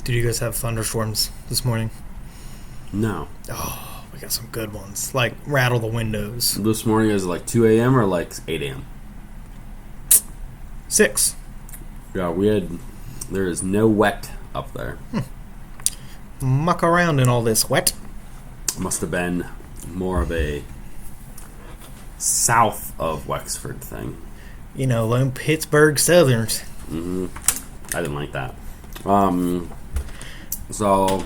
Did you guys have thunderstorms this morning? No. Oh, we got some good ones. Like, rattle the windows. This morning is like 2 a.m. or like 8 a.m.? 6. Yeah, there is no wet up there. Muck around in all this wet. Must have been more of a south of Wexford thing. You know, them Pittsburgh Southerns. Mm-hmm. I didn't like that. So,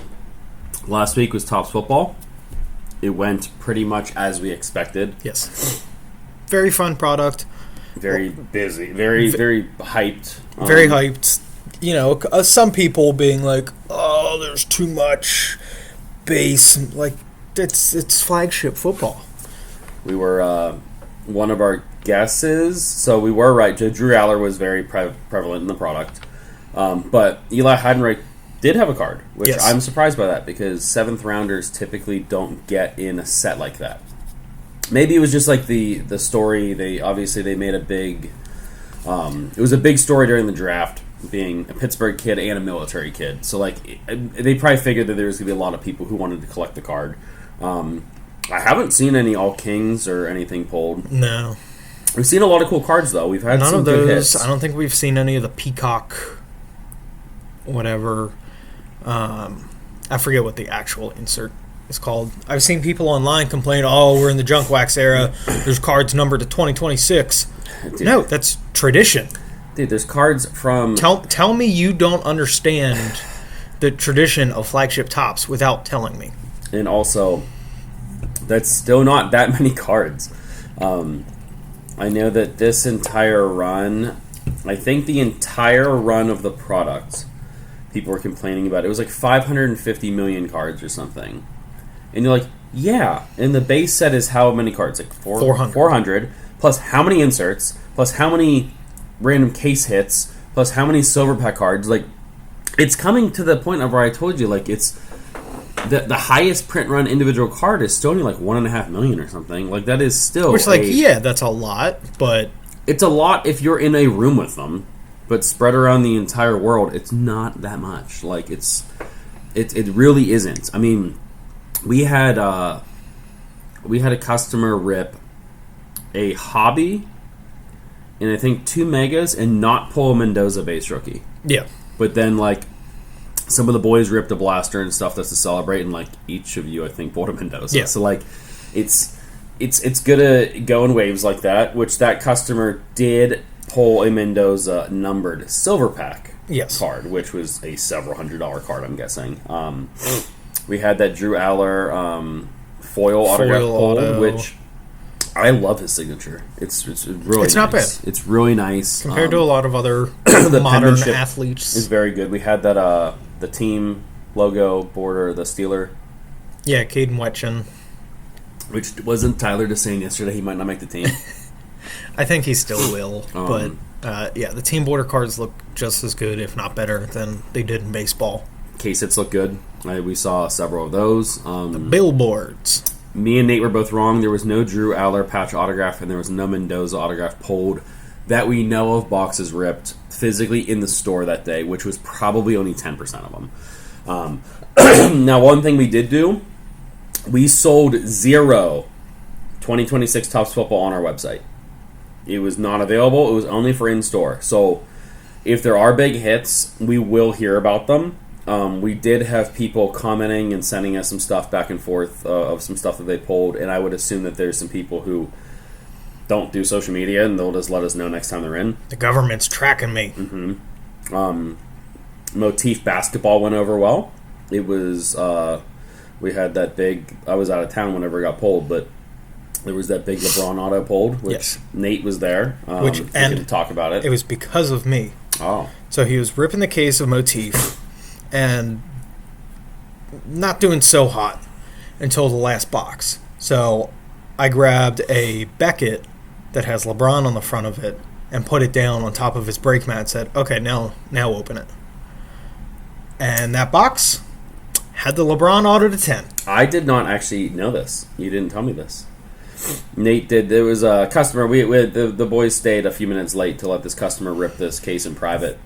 last week was Topps Football. It went pretty much as we expected. Yes. Very fun product. Very busy. Very hyped. Very hyped. You know, some people being like, oh, there's too much base. Like, it's flagship football. We were, one of our guesses, so we were right. Drew Aller was very prevalent in the product. But Eli Heidenreich did have a card, which yes. I'm surprised by that because 7th rounders typically don't get in a set like that. Maybe it was just like the story. They made a big. It was a big story during the draft, being a Pittsburgh kid and a military kid. So like they probably figured that there was going to be a lot of people who wanted to collect the card. I haven't seen any All Kings or anything pulled. No. We've seen a lot of cool cards though. We've had none some of good those. hits. I don't think we've seen any of the Peacock. Whatever. I forget what the actual insert is called. I've seen people online complain, oh, we're in the junk wax era. There's cards numbered to 2026. Dude. No, that's tradition. Dude, there's cards from... Tell me you don't understand the tradition of flagship Topps without telling me. And also, that's still not that many cards. I know that this entire run, I think the entire run of the product, people were complaining about it. It was like 550 million cards or something. And you're like, yeah. And the base set is how many cards? Like 400. Plus how many inserts, plus how many random case hits, plus how many silver pack cards. Like, it's coming to the point of where I told you, like, it's the highest print run individual card is still only like 1.5 million or something. Like, that is still which, like, yeah, that's a lot, but it's a lot if you're in a room with them. But spread around the entire world, it's not that much. Like, it really isn't. I mean, we had a customer rip a hobby and I think 2 megas and not pull a Mendoza base rookie. Yeah. But then, like, some of the boys ripped a blaster and stuff that's to celebrate, and like each of you, I think, pulled a Mendoza. Yeah. So like, it's gonna go in waves like that. Which that customer did pull a Mendoza numbered silver pack card, which was a several $100 card, I'm guessing. We had that Drew Aller foil autograph pull, which I love his signature. It's really it's nice. Not bad. It's really nice compared to a lot of other modern athletes. It's very good. We had that the team logo border, the Steeler. Yeah, Caden Wetchen. Which wasn't Tyler just saying yesterday he might not make the team. I think he still will, but yeah, the team border cards look just as good, if not better, than they did in baseball. Case hits look good. We saw several of those. The billboards. Me and Nate were both wrong. There was no Drew Aller patch autograph, and there was no Mendoza autograph pulled that we know of boxes ripped physically in the store that day, which was probably only 10% of them. Now, one thing we did do, we sold 0 2026 Topps Football on our website. It was not available. It was only for in-store. So if there are big hits, we will hear about them. We did have people commenting and sending us some stuff back and forth of some stuff that they pulled, and I would assume that there's some people who don't do social media, and they'll just let us know next time they're in. The government's tracking me. Mm-hmm. Motif basketball went over well. It was, we had that big, I was out of town whenever it got pulled, but there was that big LeBron auto pulled, which Nate was there. And talk about it. It was because of me. Oh. So he was ripping the case of Motif and not doing so hot until the last box. So I grabbed a Beckett that has LeBron on the front of it and put it down on top of his brake mat and said, okay, now open it. And that box had the LeBron auto to 10. I did not actually know this. You didn't tell me this. Nate did. There was a customer. The boys stayed a few minutes late to let this customer rip this case in private.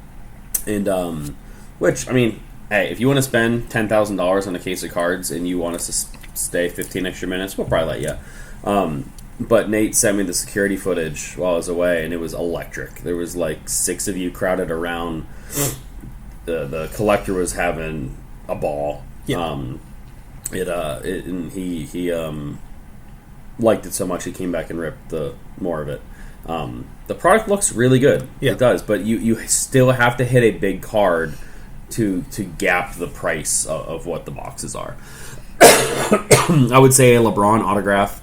And, which, I mean, hey, if you want to spend $10,000 on a case of cards and you want us to stay 15 extra minutes, we'll probably let you. But Nate sent me the security footage while I was away, and it was electric. There was like 6 of you crowded around. The collector was having a ball. Yeah. And he liked it so much he came back and ripped more of it. The product looks really good. Yeah. It does, but you still have to hit a big card to gap the price of what the boxes are. I would say a LeBron autograph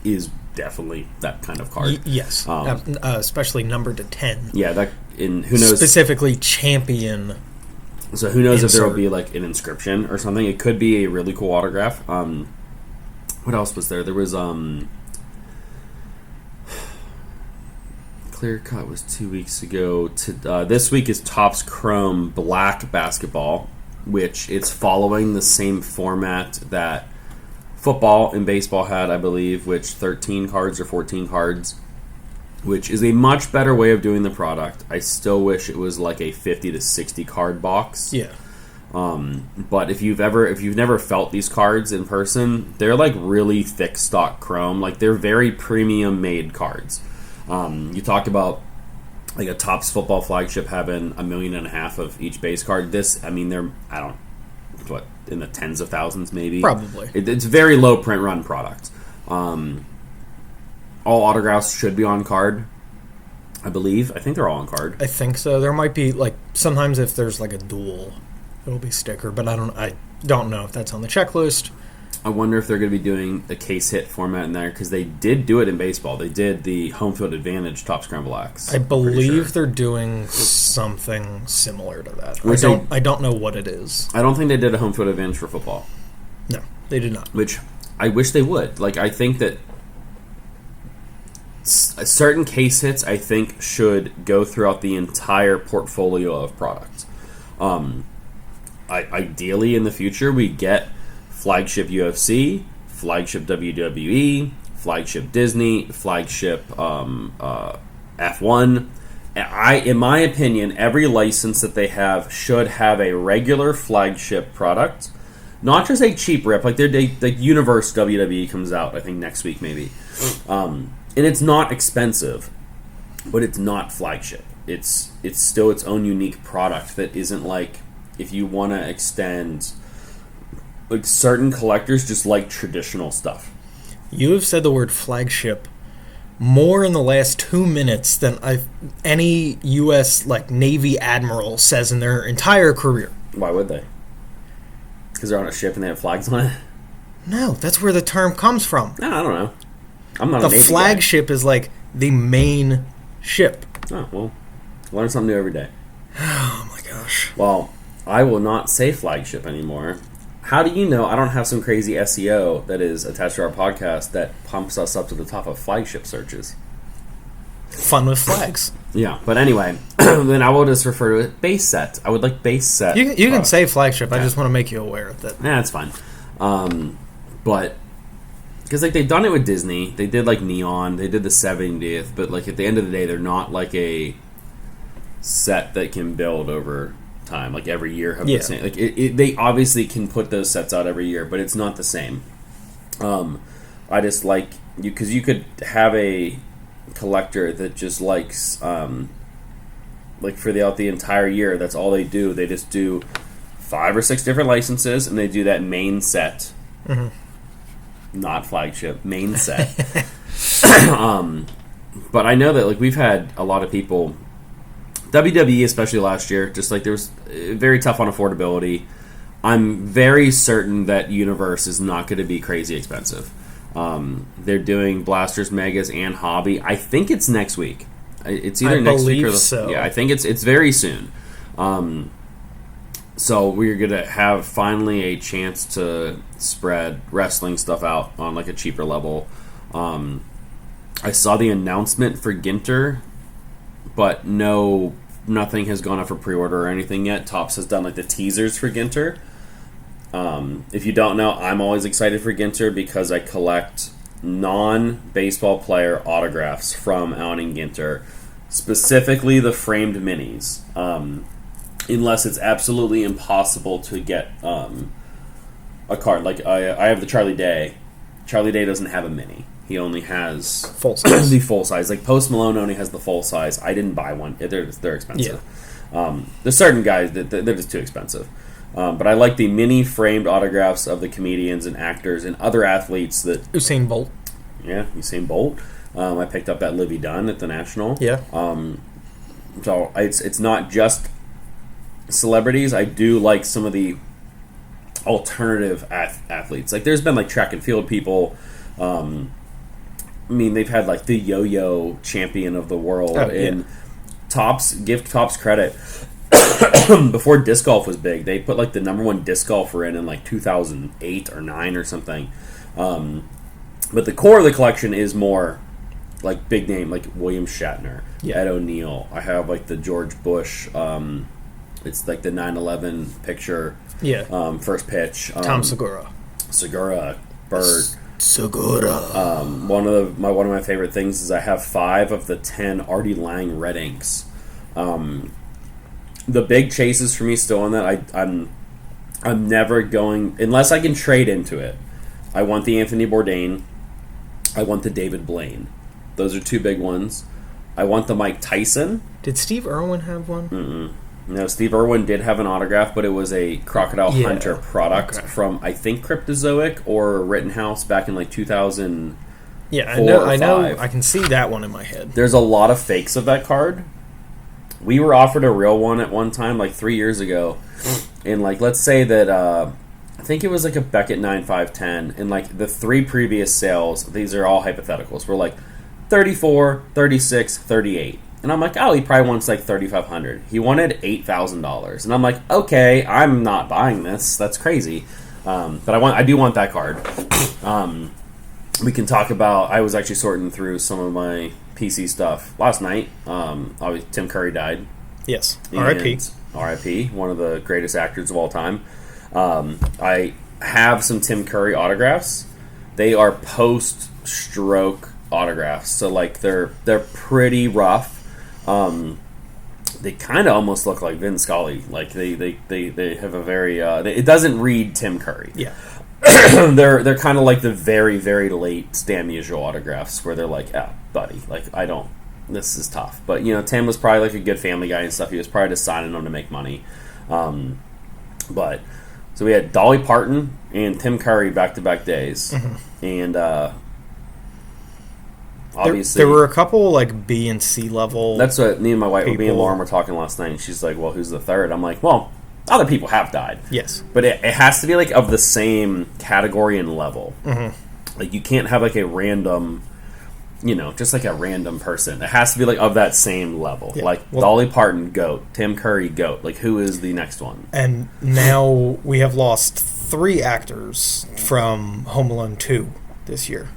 is definitely that kind of card. Yes, especially numbered to 10. Yeah, who knows? Specifically champion. So who knows if there will insert. be like an inscription or something. It could be a really cool autograph. What else was there? There was Clear Cut was 2 weeks ago. This week is Topps Chrome Black Basketball, which it's following the same format that football and baseball had, I believe, which 13 cards or 14 cards, which is a much better way of doing the product. I still wish it was like a 50 to 60 card box. Yeah. But if you've never felt these cards in person, they're like really thick stock chrome. Like they're very premium made cards. You talk about like a Topps Football Flagship having $1.5 million of each base card. They're in the tens of thousands maybe. Probably. It's very low print run product. All autographs should be on card, I believe. I think they're all on card. I think so. There might be like sometimes if there's like a dual, it'll be sticker, but I don't know if that's on the checklist. I wonder if they're going to be doing a case hit format in there because they did do it in baseball. They did the home field advantage Topps Chrome Blacks. I believe they're doing something similar to that. I don't know what it is. I don't think they did a home field advantage for football. No, they did not. Which I wish they would. Like I think that certain case hits I think should go throughout the entire portfolio of products. Ideally in the future we get flagship UFC, flagship WWE, flagship Disney, flagship F1. In my opinion, every license that they have should have a regular flagship product, not just a cheap rip. Like the Universe WWE comes out, I think next week maybe, and it's not expensive, but it's not flagship. It's still its own unique product that isn't like if you want to extend. Like certain collectors just like traditional stuff. You have said the word flagship more in the last 2 minutes than any U.S. like Navy admiral says in their entire career. Why would they? Because they're on a ship and they have flags on it? No, that's where the term comes from. No, I don't know. I'm not the a Navy flagship guy. Is like the main ship. Oh, well, learn something new every day. Oh my gosh. Well, I will not say flagship anymore. How do you know I don't have some crazy SEO that is attached to our podcast that pumps us up to the top of flagship searches? Fun with flags. Yeah, but anyway, then I will just refer to it base set. I would like base set. You can say flagship. Okay. I just want to make you aware of that. Yeah, it's fine. But because like they've done it with Disney, they did like Neon, they did the 70th, but like at the end of the day, they're not like a set that can build over time. Like every year have the same. Like they obviously can put those sets out every year, but it's not the same. I just like you because you could have a collector that just likes like throughout the entire year. That's all they do. They just do 5 or 6 different licenses, and they do that main set. Mm-hmm. Not flagship, main set. But I know that like we've had a lot of people. WWE, especially last year, just like there was very tough on affordability. I'm very certain that Universe is not going to be crazy expensive. They're doing Blasters, Megas, and Hobby. I think it's next week. It's either next week or yeah. I think it's very soon. So we're going to have finally a chance to spread wrestling stuff out on like a cheaper level. I saw the announcement for Ginter. But nothing has gone up for pre-order or anything yet. Topps has done like the teasers for Ginter. If you don't know, I'm always excited for Ginter because I collect non-baseball player autographs from Allen and Ginter, specifically the framed minis. unless it's absolutely impossible to get a card. Like I have the Charlie Day. Charlie Day doesn't have a mini. He only has full size. The full size. Like Post Malone only has the full size. I didn't buy one. They're expensive. Yeah. There's certain guys that they're just too expensive. But I like the mini framed autographs of the comedians and actors and other athletes that Usain Bolt. Yeah, Usain Bolt. I picked up that Livy Dunn at the National. Yeah. So it's not just celebrities. I do like some of the alternative athletes. Like there's been like track and field people. I mean, they've had like the yo-yo champion of the world. And Topps, give Topps credit. Before disc golf was big, they put like the number one disc golfer in like 2008 or 9 or something. But the core of the collection is more like big name, like William Shatner, Ed O'Neill. I have like the George Bush. It's like the 9/11 picture. Yeah. First pitch. Tom Segura. Bird. Segura. One of my favorite things is I have 5 of the 10 Artie Lang red inks. The big chases for me still on that. I'm never going unless I can trade into it. I want the Anthony Bourdain. I want the David Blaine. Those are 2 big ones. I want the Mike Tyson. Did Steve Irwin have one? Mm-mm. No, Steve Irwin did have an autograph, but it was a Crocodile Hunter product from, I think, Cryptozoic or Rittenhouse back in like 2000. Yeah, I know. I can see that one in my head. There's a lot of fakes of that card. We were offered a real one at one time, like 3 years ago. And like, let's say that I think it was like a Beckett 9510, and like the 3 previous sales, these are all hypotheticals, were like 34, 36, 38. And I'm like, oh, he probably wants like $3,500. He wanted $8,000, and I'm like, okay, I'm not buying this. That's crazy. But I do want that card. We can talk about. I was actually sorting through some of my PC stuff last night. Obviously, Tim Curry died. Yes, R.I.P. R.I.P. One of the greatest actors of all time. I have some Tim Curry autographs. They are post-stroke autographs, so like they're pretty rough. They kind of almost look like Vin Scully. Like they have a very it doesn't read Tim Curry. Yeah. they're kind of like the very, very late Stan Musial autographs where they're like, buddy, like this is tough. But you know, Tim was probably like a good family guy and stuff. He was probably just signing them to make money. But so we had Dolly Parton and Tim Curry back-to-back days. Mm-hmm. And obviously there were a couple like B and C level. That's what me and my wife, me and Lauren were talking last night, and she's like, well, who's the third? I'm like, well, other people have died. Yes. But it has to be like of the same category and level. Mm-hmm. Like you can't have like a random, just like a random person. It has to be like of that same level. Yeah. Like Dolly Parton, GOAT. Tim Curry, GOAT. Like who is the next one? And now we have lost 3 actors from Home Alone 2 this year.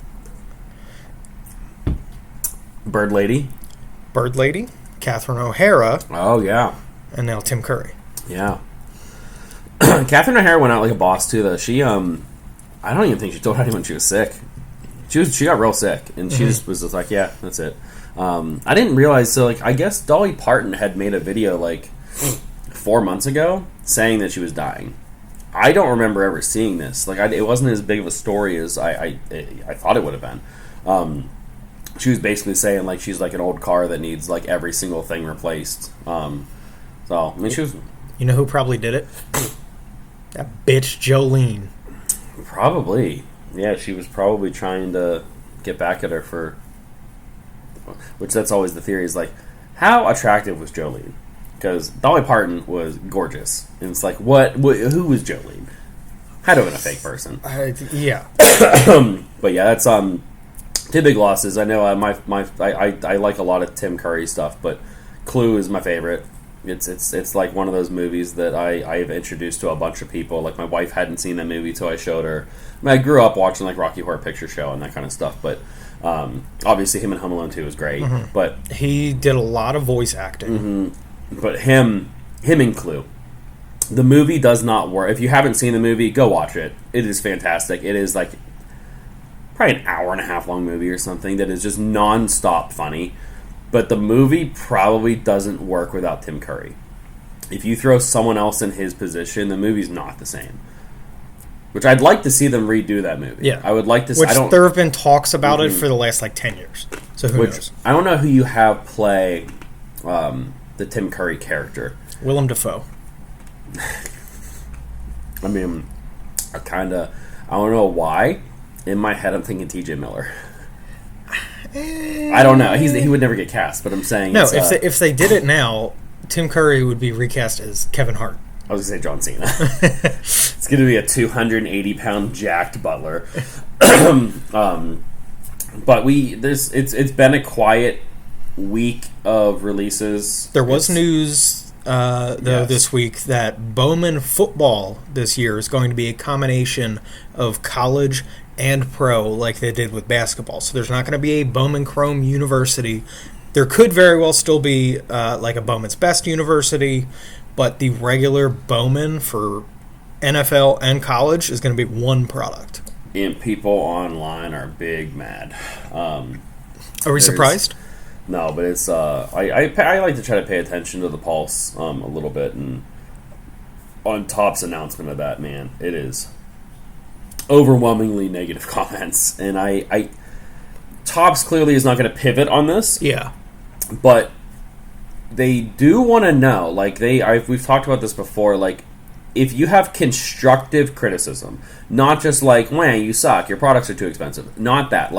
Bird Lady, Catherine O'Hara. Oh yeah. And now Tim Curry. Yeah. Catherine O'Hara went out like a boss too, though. She, I don't even think she told anyone she was sick. She got real sick, and she just was just like, yeah, that's it. I didn't realize. So, like, I guess Dolly Parton had made a video like 4 months ago saying that she was dying. I don't remember ever seeing this. Like, it wasn't as big of a story as I thought it would have been. She was basically saying like she's like an old car that needs like every single thing replaced. So I mean, she was. You know who probably did it? That bitch Jolene. Probably. Yeah, she was probably trying to get back at her for... Which that's always the theory is like, how attractive was Jolene? Because Dolly Parton was gorgeous. And it's like, who was Jolene? Had to have been a fake person. Yeah. But yeah, that's... Two big losses. I know I like a lot of Tim Curry stuff, but Clue is my favorite. It's like one of those movies that I've introduced to a bunch of people. Like my wife hadn't seen that movie till I showed her. I mean, I grew up watching like Rocky Horror Picture Show and that kind of stuff, but obviously him in Home Alone 2 was great. Mm-hmm. But he did a lot of voice acting. Mm-hmm. But him in Clue. The movie does not work. If you haven't seen the movie, go watch it. It is fantastic. It is like probably an hour and a half long movie or something that is just non-stop funny. But the movie probably doesn't work without Tim Curry. if you throw someone else in his position, the movie's not the same. Which I'd like to see them redo that movie. Yeah. I would like to see... Which there have been talks about it for the last, 10 years. So who knows? I don't know who you have play the Tim Curry character. Willem Dafoe. I mean, I don't know why. In my head, I'm thinking TJ Miller. I don't know. He would never get cast, but I'm saying... No, if they did it now, Tim Curry would be recast as Kevin Hart. I was going to say John Cena. It's going to be a 280-pound jacked Butler. But it's been a quiet week of releases. There was news, this week that Bowman football this year is going to be a combination of college and pro like they did with basketball. So there's not going to be a Bowman Chrome University. There could very well still be a Bowman's Best University, but the regular Bowman for NFL and college is going to be one product. And people online are big mad. Are we surprised? No, but it's I like to try to pay attention to the pulse a little bit, and on Topps announcement of that, man, it is overwhelmingly negative comments, and I Topps clearly is not going to pivot on this. Yeah, but they do want to know, we've talked about this before, if you have constructive criticism, not just wah, you suck, your products are too expensive, not that,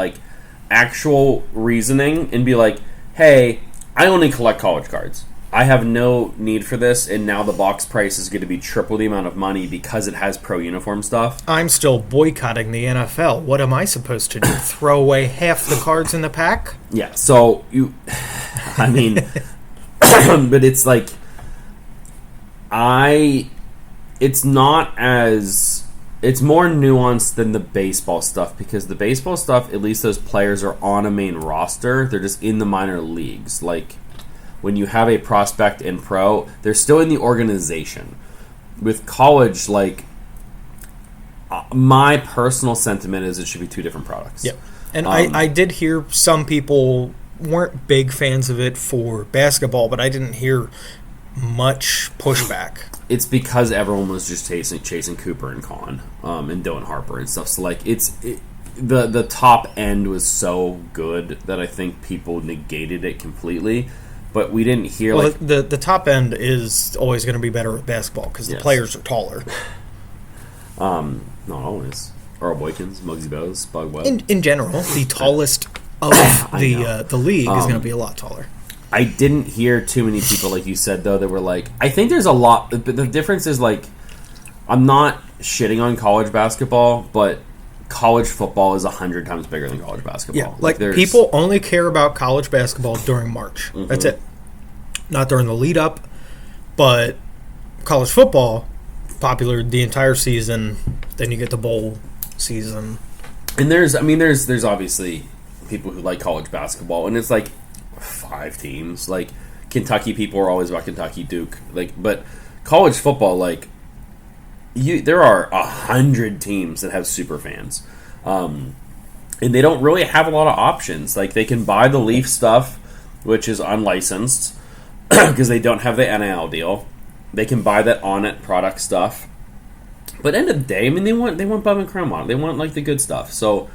actual reasoning, and be like, hey, I only collect college cards. I have no need for this, and now the box price is going to be triple the amount of money because it has pro uniform stuff. I'm still boycotting the NFL. What am I supposed to do? Throw away half the cards in the pack? Yeah, so I mean, but it's it's more nuanced than the baseball stuff, because the baseball stuff, at least those players are on a main roster. They're just in the minor leagues. When you have a prospect in pro, they're still in the organization. With college, my personal sentiment is it should be two different products. Yeah, and I did hear some people weren't big fans of it for basketball, but I didn't hear much pushback. It's because everyone was just chasing Cooper and Kahn and Dylan Harper and stuff. So the top end was so good that I think people negated it completely. But we didn't hear the top end is always going to be better with basketball because the players are taller. Not always. Earl Boykins, Muggsy Bogues, Bug Webb. In general, the tallest of the league is going to be a lot taller. I didn't hear too many people, like you said, though, that were I think there's a lot, but the difference is, I'm not shitting on college basketball, but college football is 100 times bigger than college basketball. Yeah, people only care about college basketball during March. Mm-hmm. That's it. Not during the lead up, but college football, popular the entire season, then you get the bowl season. And there's obviously people who like college basketball, and it's 5 teams. Kentucky people are always about Kentucky, Duke. But college football, there are 100 teams that have super fans, and they don't really have a lot of options. They can buy the Leaf stuff, which is unlicensed because they don't have the NIL deal. They can buy that on it product stuff. But end of the day, they want Bum and Chrome on it. They want the good stuff. So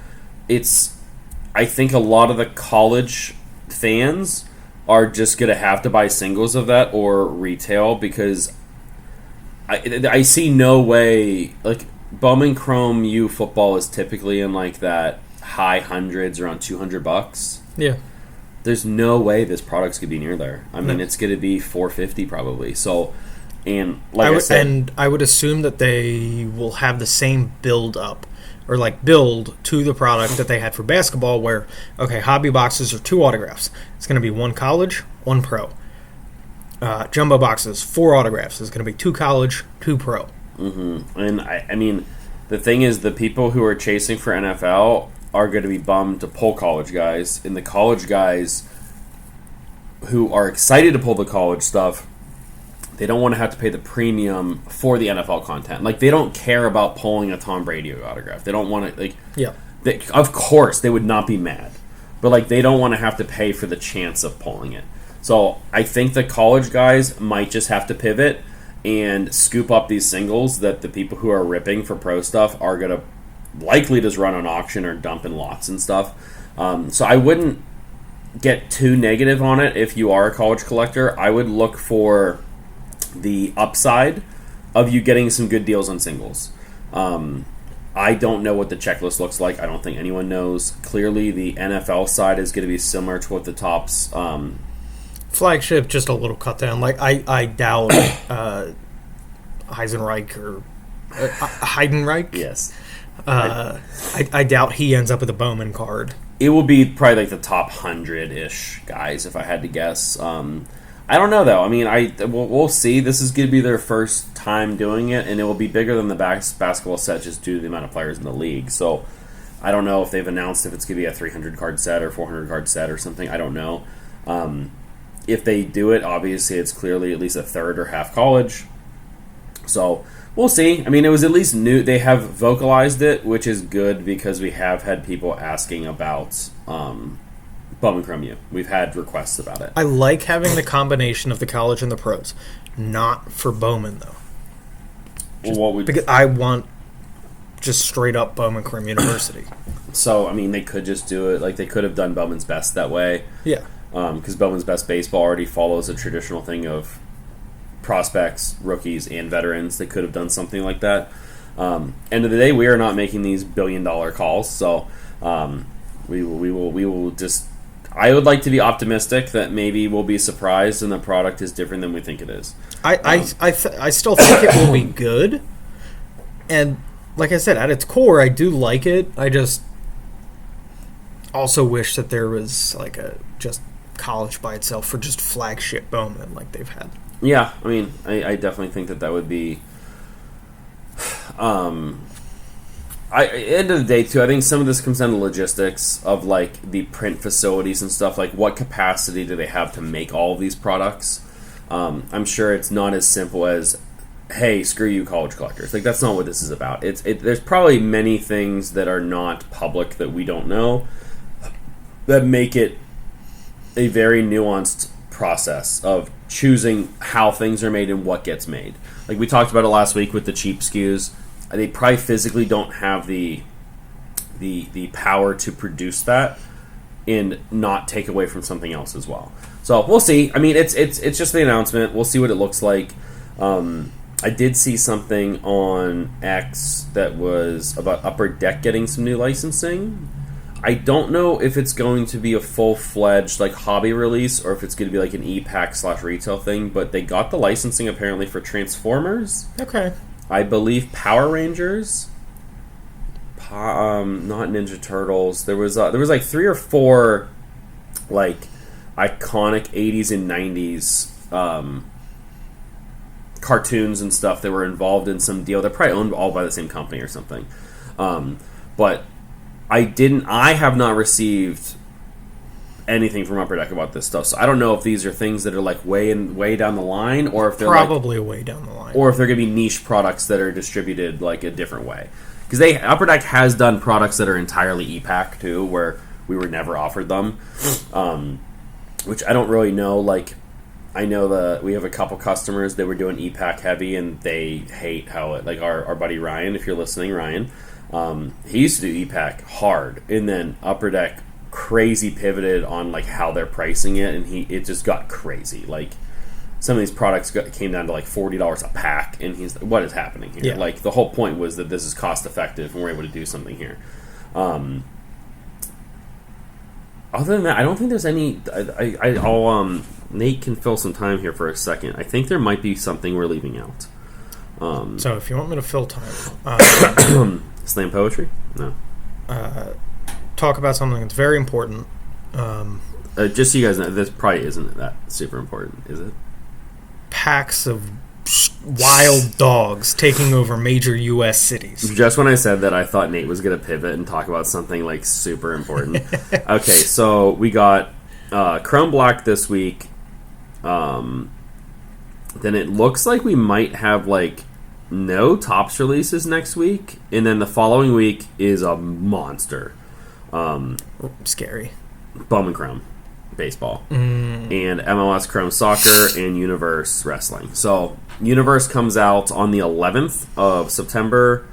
I think a lot of the college fans are just going to have to buy singles of that or retail, because I see no way. Bowman Chrome U football is typically in that high hundreds, around $200. Yeah, there's no way this product's gonna be near there. I mean, it's gonna be $450 probably. So, and I said, and I would assume that they will have the same build up or build to the product that they had for basketball, where hobby boxes are 2 autographs. It's gonna be 1 college, 1 pro. Jumbo boxes, 4 autographs. It's going to be 2 college, 2 pro. Mm-hmm. And I mean, the thing is, the people who are chasing for NFL are going to be bummed to pull college guys, and the college guys who are excited to pull the college stuff, they don't want to have to pay the premium for the NFL content. They don't care about pulling a Tom Brady autograph. They don't want to of course, they would not be mad, but they don't want to have to pay for the chance of pulling it. So I think the college guys might just have to pivot, and scoop up these singles that the people who are ripping for pro stuff are going to likely just run on auction or dump in lots and stuff. So I wouldn't get too negative on it if you are a college collector. I would look for the upside of you getting some good deals on singles. I don't know what the checklist looks like. I don't think anyone knows. Clearly, the NFL side is going to be similar to what the Topps Flagship, just a little cut down. Like I doubt Heisenreich or Heidenreich. Yes. I doubt he ends up with a Bowman card. It will be probably like the top 100-ish guys, if I had to guess. I don't know, though. I mean, we'll see. This is going to be their first time doing it, and it will be bigger than the basketball set just due to the amount of players in the league. So I don't know if they've announced if it's going to be a 300-card set or 400-card set or something. I don't know. If they do it, obviously it's clearly at least a third or half college. So we'll see. I mean, it was at least new. They have vocalized it, which is good because we have had people asking about Bowman Chrome U. We've had requests about it. I like having the combination of the college and the pros. Not for Bowman, though. Because I want just straight up Bowman Chrome University. So, I mean, they could just do it. Like, they could have done Bowman's Best that way. Yeah. Because Bowman's Best Baseball already follows a traditional thing of prospects, rookies, and veterans. They could have done something like that. End of the day, we are not making these billion-dollar calls, so we will just. I would like to be optimistic that maybe we'll be surprised and the product is different than we think it is. I still think it will be good, and like I said, at its core, I do like it. I just also wish that there was like a just college by itself for just flagship Bowman like they've had. Yeah, I mean, I definitely think that would be. End of the day, too, I think some of this comes down to logistics of like the print facilities and stuff. Like, what capacity do they have to make all of these products? I'm sure it's not as simple as, hey, screw you, college collectors. Like, that's not what this is about. There's probably many things that are not public that we don't know that make it a very nuanced process of choosing how things are made and what gets made. Like we talked about it last week with the cheap SKUs. They probably physically don't have the power to produce that and not take away from something else as well. So we'll see. I mean, it's just the announcement. We'll see what it looks like. I did see something on X that was about Upper Deck getting some new licensing. I don't know if it's going to be a full-fledged like hobby release or if it's going to be like an e-pack / retail thing, but they got the licensing apparently for Transformers. Okay. I believe Power Rangers. Not Ninja Turtles. There was like 3 or 4 like iconic 80s and 90s cartoons and stuff that were involved in some deal. They're probably owned all by the same company or something. But I have not received anything from Upper Deck about this stuff, so I don't know if these are things that are like way down the line, or if they're probably way down the line, or if they're going to be niche products that are distributed like a different way. Because Upper Deck has done products that are entirely e-pack too, where we were never offered them, which I don't really know. Like, I know we have a couple customers that were doing e-pack heavy, and they hate how it. Like our buddy Ryan, if you're listening, Ryan. He used to do e-pack hard, and then Upper Deck crazy pivoted on like how they're pricing it, and it just got crazy. Like some of these products came down to like $40 a pack, and he's like, "What is happening here?" Yeah. Like the whole point was that this is cost effective, and we're able to do something here. Other than that, I don't think there's any. I'll Nate can fill some time here for a second. I think there might be something we're leaving out. So if you want me to fill time. Slam poetry? No. Talk about something that's very important. Just so you guys know, this probably isn't that super important, is it? Packs of wild dogs taking over major U.S. cities. Just when I said that, I thought Nate was going to pivot and talk about something like super important. Okay, so we got Chrome Black this week. Then it looks like we might have like no Topps releases next week, and then the following week is a monster. Scary. Bowman Chrome. baseball, and MLS Chrome Soccer, and Universe Wrestling. So Universe comes out on the 11th of September.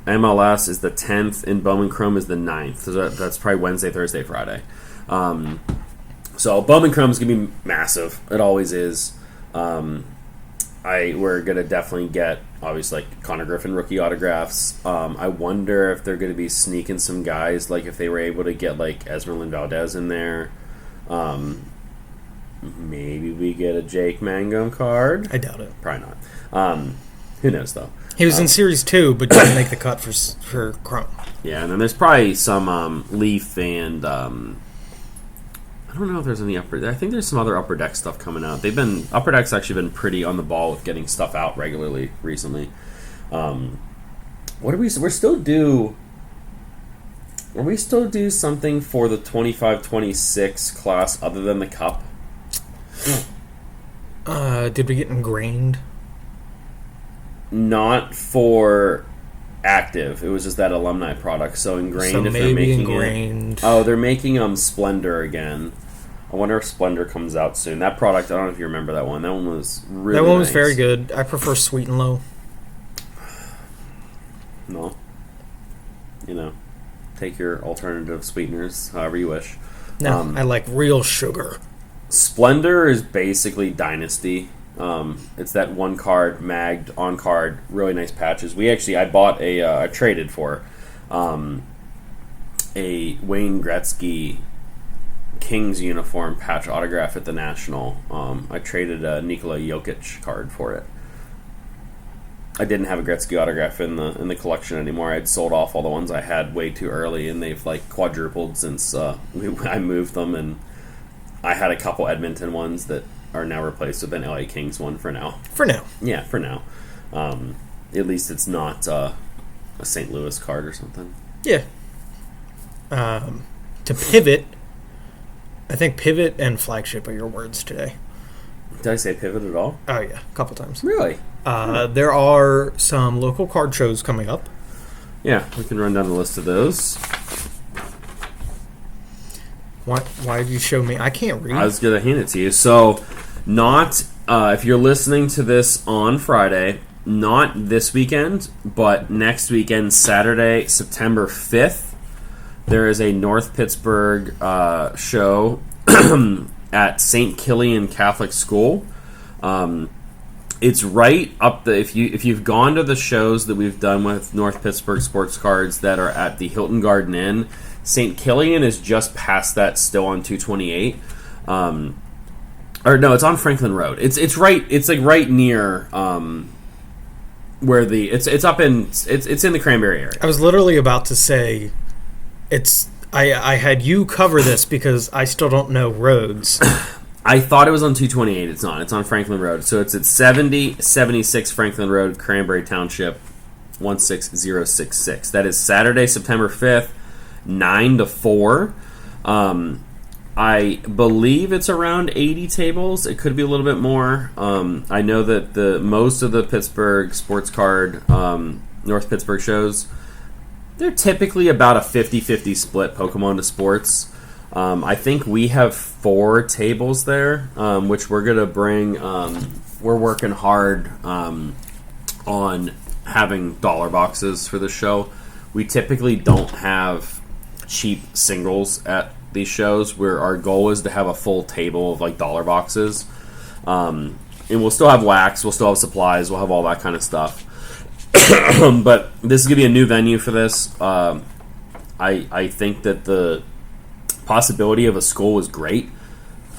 MLS is the 10th, and Bowman Chrome is the 9th. So that's probably Wednesday, Thursday, Friday. So Bowman Chrome is going to be massive. It always is. We're going to definitely get, obviously, like Connor Griffin rookie autographs. I wonder if they're going to be sneaking some guys, like if they were able to get like Esmeralda Valdez in there. Maybe we get a Jake Mangum card. I doubt it. Probably not. Who knows, though? He was in Series 2, but didn't make the cut for Chrome. Yeah, and then there's probably some Leaf and... I don't know if there's any upper... I think there's some other Upper Deck stuff coming out. Upper Deck's actually been pretty on the ball with getting stuff out regularly recently. What do we... We're still due... Are we still due something for the 25-26 class other than the Cup? Did we get ingrained? Not for active. It was just that alumni product. So ingrained, So if they're maybe making ingrained. they're making Splendor again. I wonder if Splendor comes out soon. That product, I don't know if you remember that one. That one was really That one was nice. very good. I prefer Sweet and Low. No. Take your alternative sweeteners however you wish. No, I like real sugar. Splendor is basically Dynasty. It's that one card, magged, on card, really nice patches. I bought I traded for a Wayne Gretzky Kings uniform patch autograph at the National. I traded a Nikola Jokic card for it. I didn't have a Gretzky autograph in the collection anymore. I'd sold off all the ones I had way too early, and they've like quadrupled since I moved them. And I had a couple Edmonton ones that are now replaced with an LA Kings one for now. For now. Yeah, for now. At least it's not a St. Louis card or something. Yeah. To pivot, I think pivot and flagship are your words today. Did I say pivot at all? Oh, yeah, a couple times. Really? There are some local card shows coming up. Yeah, we can run down the list of those. Why did you show me? I can't read. I was going to hand it to you. So, if you're listening to this on Friday, not this weekend, but next weekend, Saturday, September 5th, there is a North Pittsburgh show at St. Killian Catholic School. It's right up if you've gone to the shows that we've done with North Pittsburgh sports cards that are at the Hilton Garden Inn, St. Killian is just past that, still on 228. Or no, it's on Franklin Road. It's right. It's like right near where it's up in it's in the Cranberry area. I was literally about to say I had you cover this because I still don't know roads. I thought it was on 228. It's not. It's on Franklin Road. So it's at 76 Franklin Road, Cranberry Township, 16066. That is Saturday, September 5th, 9 to 4. I believe it's around 80 tables. It could be a little bit more. I know that most of the Pittsburgh sports card, North Pittsburgh shows, they're typically about a 50-50 split Pokemon to sports. I think we have 4 tables there, which we're going to bring. We're working hard on having dollar boxes for the show. We typically don't have cheap singles at these shows, where our goal is to have a full table of like dollar boxes. And we'll still have wax, we'll still have supplies, we'll have all that kind of stuff. But this is going to be a new venue for this. I think that the possibility of a school is great.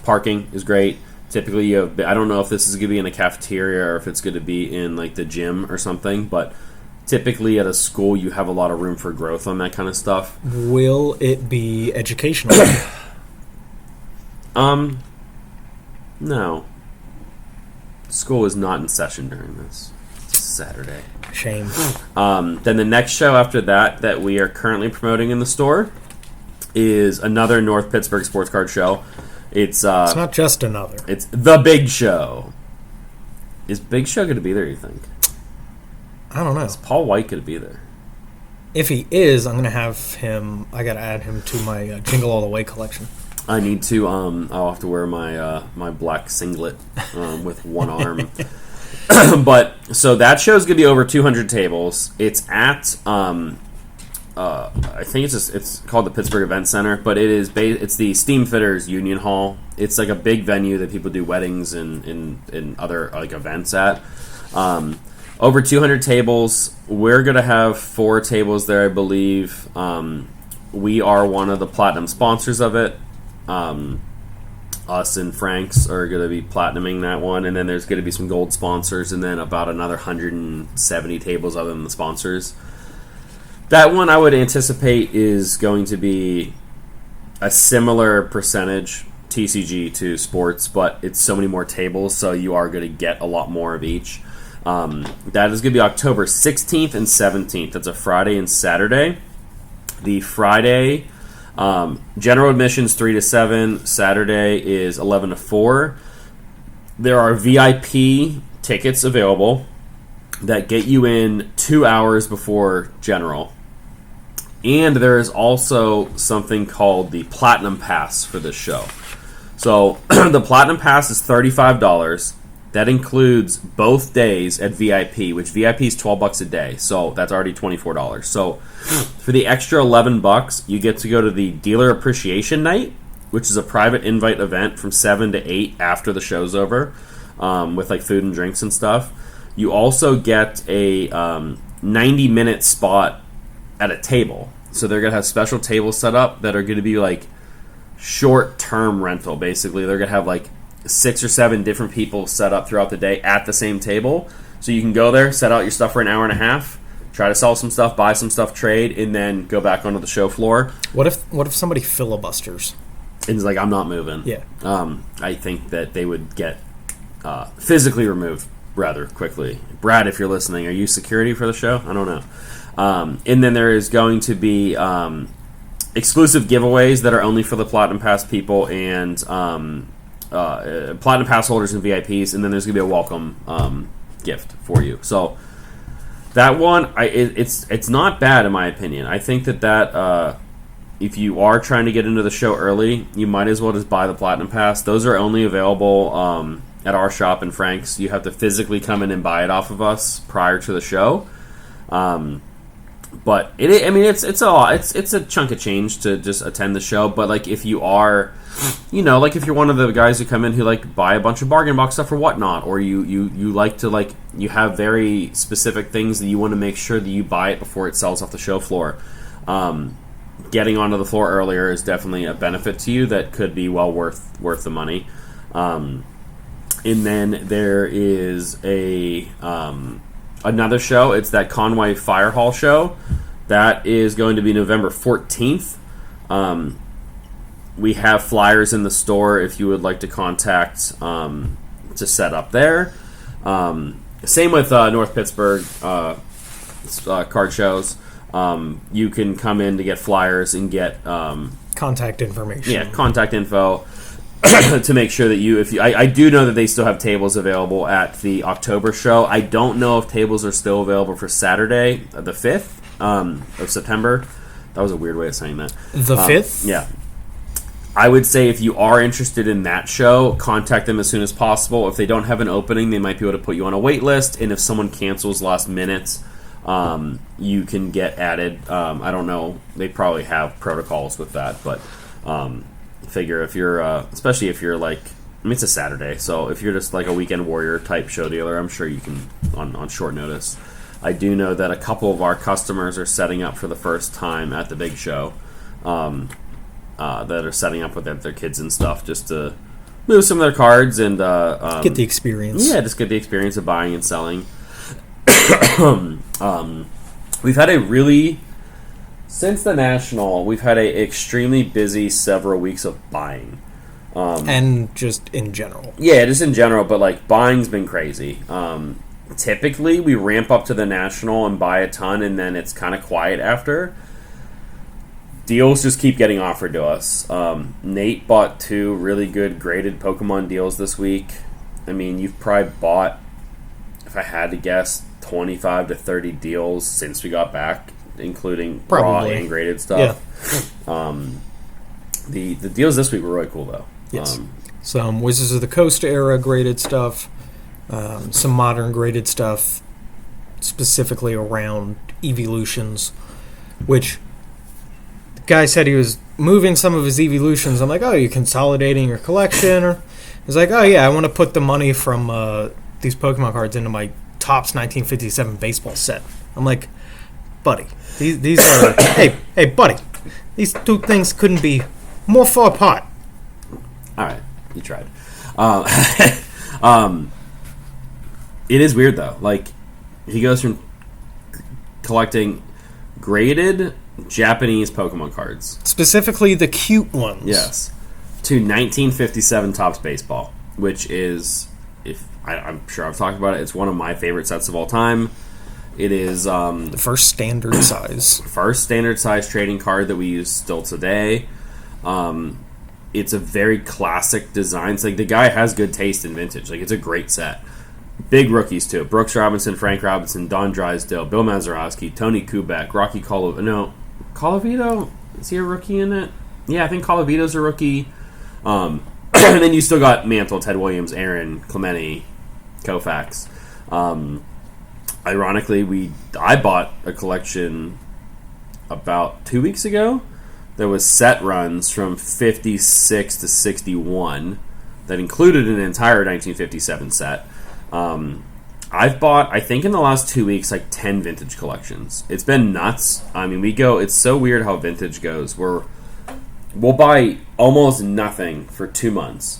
Parking is great. Typically, you have, I don't know if this is going to be in a cafeteria or if it's going to be in like the gym or something, but typically at a school you have a lot of room for growth on that kind of stuff. Will it be educational? No. School is not in session during this. It's Saturday. Shame. Then the next show after that we are currently promoting in the store is another North Pittsburgh sports card show. It's not just another. It's the Big Show. Is Big Show going to be there, you think? I don't know. Is Paul White going to be there? If he is, I'm going to have him. I got to add him to my Jingle All the Way collection. I need to. I'll have to wear my my black singlet with one arm. But so that show's gonna be over 200 tables. It's at I think it's called the Pittsburgh Event Center, but it's the Steam Fitters Union Hall. It's like a big venue that people do weddings and other like events at. Over 200 tables. We're gonna have 4 tables there, I believe. We are one of the platinum sponsors of it. Us and Frank's are going to be platinuming that one, and then there's going to be some gold sponsors, and then about another 170 tables other than the sponsors. That one I would anticipate is going to be a similar percentage TCG to sports, but it's so many more tables, so you are going to get a lot more of each. That is going to be October 16th and 17th. That's a Friday and Saturday. The Friday, general admissions 3 to 7. Saturday is 11 to 4. There are VIP tickets available that get you in 2 hours before general. And there is also something called the Platinum Pass for this show. So the Platinum Pass is $35. That includes both days at VIP, which VIP is $12 a day. So that's already $24. So for the extra $11, you get to go to the Dealer Appreciation Night, which is a private invite event from 7 to 8 after the show's over, with like food and drinks and stuff. You also get a 90-minute spot at a table. So they're going to have special tables set up that are going to be like short-term rental, basically. They're going to have like 6 or 7 different people set up throughout the day at the same table. So you can go there, set out your stuff for an hour and a half, try to sell some stuff, buy some stuff, trade, and then go back onto the show floor. What if somebody filibusters? And it's like, I'm not moving. Yeah. I think that they would get physically removed rather quickly. Brad, if you're listening, are you security for the show? I don't know. And then there is going to be exclusive giveaways that are only for the Platinum Pass people and Platinum Pass holders and VIPs, and then there's going to be a welcome gift for you. So that one, it's not bad in my opinion. I think that if you are trying to get into the show early, you might as well just buy the Platinum Pass. Those are only available at our shop in Frank's. You have to physically come in and buy it off of us prior to the show. But it's a lot. It's a chunk of change to just attend the show. But like if you are, like if you're one of the guys who come in who like buy a bunch of bargain box stuff or whatnot, or you like to like you have very specific things that you want to make sure that you buy it before it sells off the show floor. Getting onto the floor earlier is definitely a benefit to you that could be well worth the money. And then there is another show. It's that Conway Fire Hall show. That is going to be November 14th. We have flyers in the store if you would like to contact to set up there. Same with North Pittsburgh card shows. You can come in to get flyers and get contact information. Yeah, contact info to make sure that I do know that they still have tables available at the October show. I don't know if tables are still available for Saturday, the 5th of September. That was a weird way of saying that. The 5th? Yeah. I would say if you are interested in that show, contact them as soon as possible. If they don't have an opening, they might be able to put you on a wait list. And if someone cancels last minute, you can get added. I don't know. They probably have protocols with that, but figure if you're, especially if you're like, it's a Saturday, so if you're just like a weekend warrior type show dealer, I'm sure you can on short notice. I do know that a couple of our customers are setting up for the first time at the big show. That are setting up with their kids and stuff just to move some of their cards and get the experience. Yeah, just get the experience of buying and selling. We've had since the National, we've had a extremely busy several weeks of buying. And just in general. Yeah, just in general, but like buying's been crazy. Typically, we ramp up to the National and buy a ton, and then it's kind of quiet after. Deals just keep getting offered to us. Nate bought 2 really good graded Pokemon deals this week. I mean, you've probably bought, if I had to guess, 25 to 30 deals since we got back, including raw and graded stuff. Yeah. The deals this week were really cool, though. Yes. Some Wizards of the Coast era graded stuff, some modern graded stuff, specifically around evolutions, which the guy said he was moving some of his evolutions. I'm like, oh, you're consolidating your collection? Or he's like, oh, yeah, I want to put the money from these Pokemon cards into my Topps 1957 baseball set. I'm like, buddy, these are, hey, buddy, these two things couldn't be more far apart. All right, you tried. It is weird, though. Like, he goes from collecting graded Japanese Pokemon cards, specifically the cute ones. yes, to 1957 Topps Baseball, which is, I'm sure I've talked about it, it's one of my favorite sets of all time. It is the first standard size trading card that we use still today. It's a very classic design. It's like the guy has good taste in vintage. Like, it's a great set. Big rookies too: Brooks Robinson, Frank Robinson, Don Drysdale, Bill Mazeroski, Tony Kubek, Rocky Colavito. Is he a rookie in it? Yeah, I think Colavito's a rookie. And then you still got Mantle, Ted Williams, Aaron, Clemente, Koufax. Ironically, I bought a collection about 2 weeks ago. There was set runs from 56 to 61 that included an entire 1957 set. I've bought, I think in the last 2 weeks, like 10 vintage collections. It's been nuts. I mean, it's so weird how vintage goes. We'll buy almost nothing for 2 months,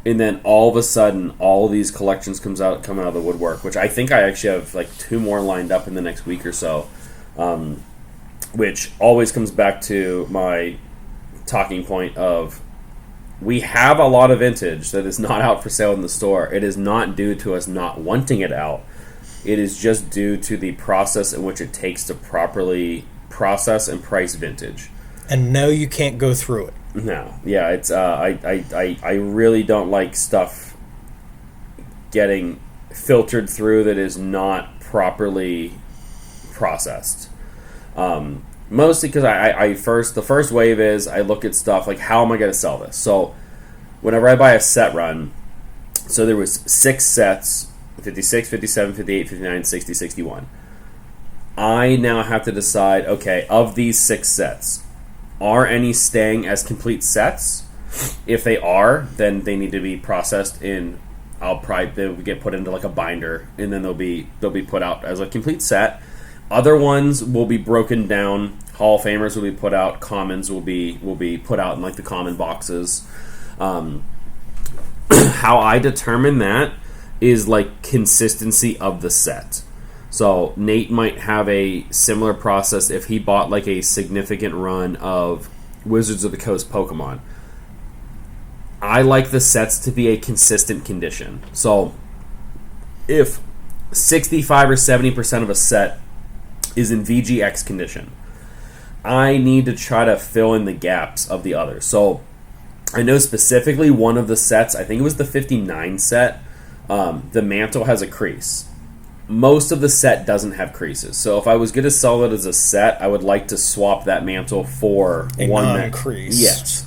and then all of a sudden, all these collections come out of the woodwork, which I think I actually have like 2 more lined up in the next week or so, which always comes back to my talking point of, we have a lot of vintage that is not out for sale in the store. It is not due to us not wanting it out. It is just due to the process in which it takes to properly process and price vintage. And no, you can't go through it. No. Yeah, it's I really don't like stuff getting filtered through that is not properly processed. Mostly because the first wave is I look at stuff like, how am I going to sell this? So whenever I buy a set run, so there was 6 sets, 56, 57, 58, 59, 60, 61. I now have to decide, okay, of these 6 sets, are any staying as complete sets? If they are, then they need to be processed in, they'll get put into like a binder, and then they'll be put out as a complete set. Other ones will be broken down. Hall of Famers will be put out. Commons will be put out in like the common boxes. How I determine that is like consistency of the set. So Nate might have a similar process if he bought like a significant run of Wizards of the Coast Pokemon. I like the sets to be a consistent condition. So if 65 or 70% of a set is in VGX condition, I need to try to fill in the gaps of the others. So I know specifically one of the sets, I think it was the 59 set, the mantle has a crease. Most of the set doesn't have creases. So if I was going to sell it as a set, I would like to swap that mantle for a one non-crease. Yes.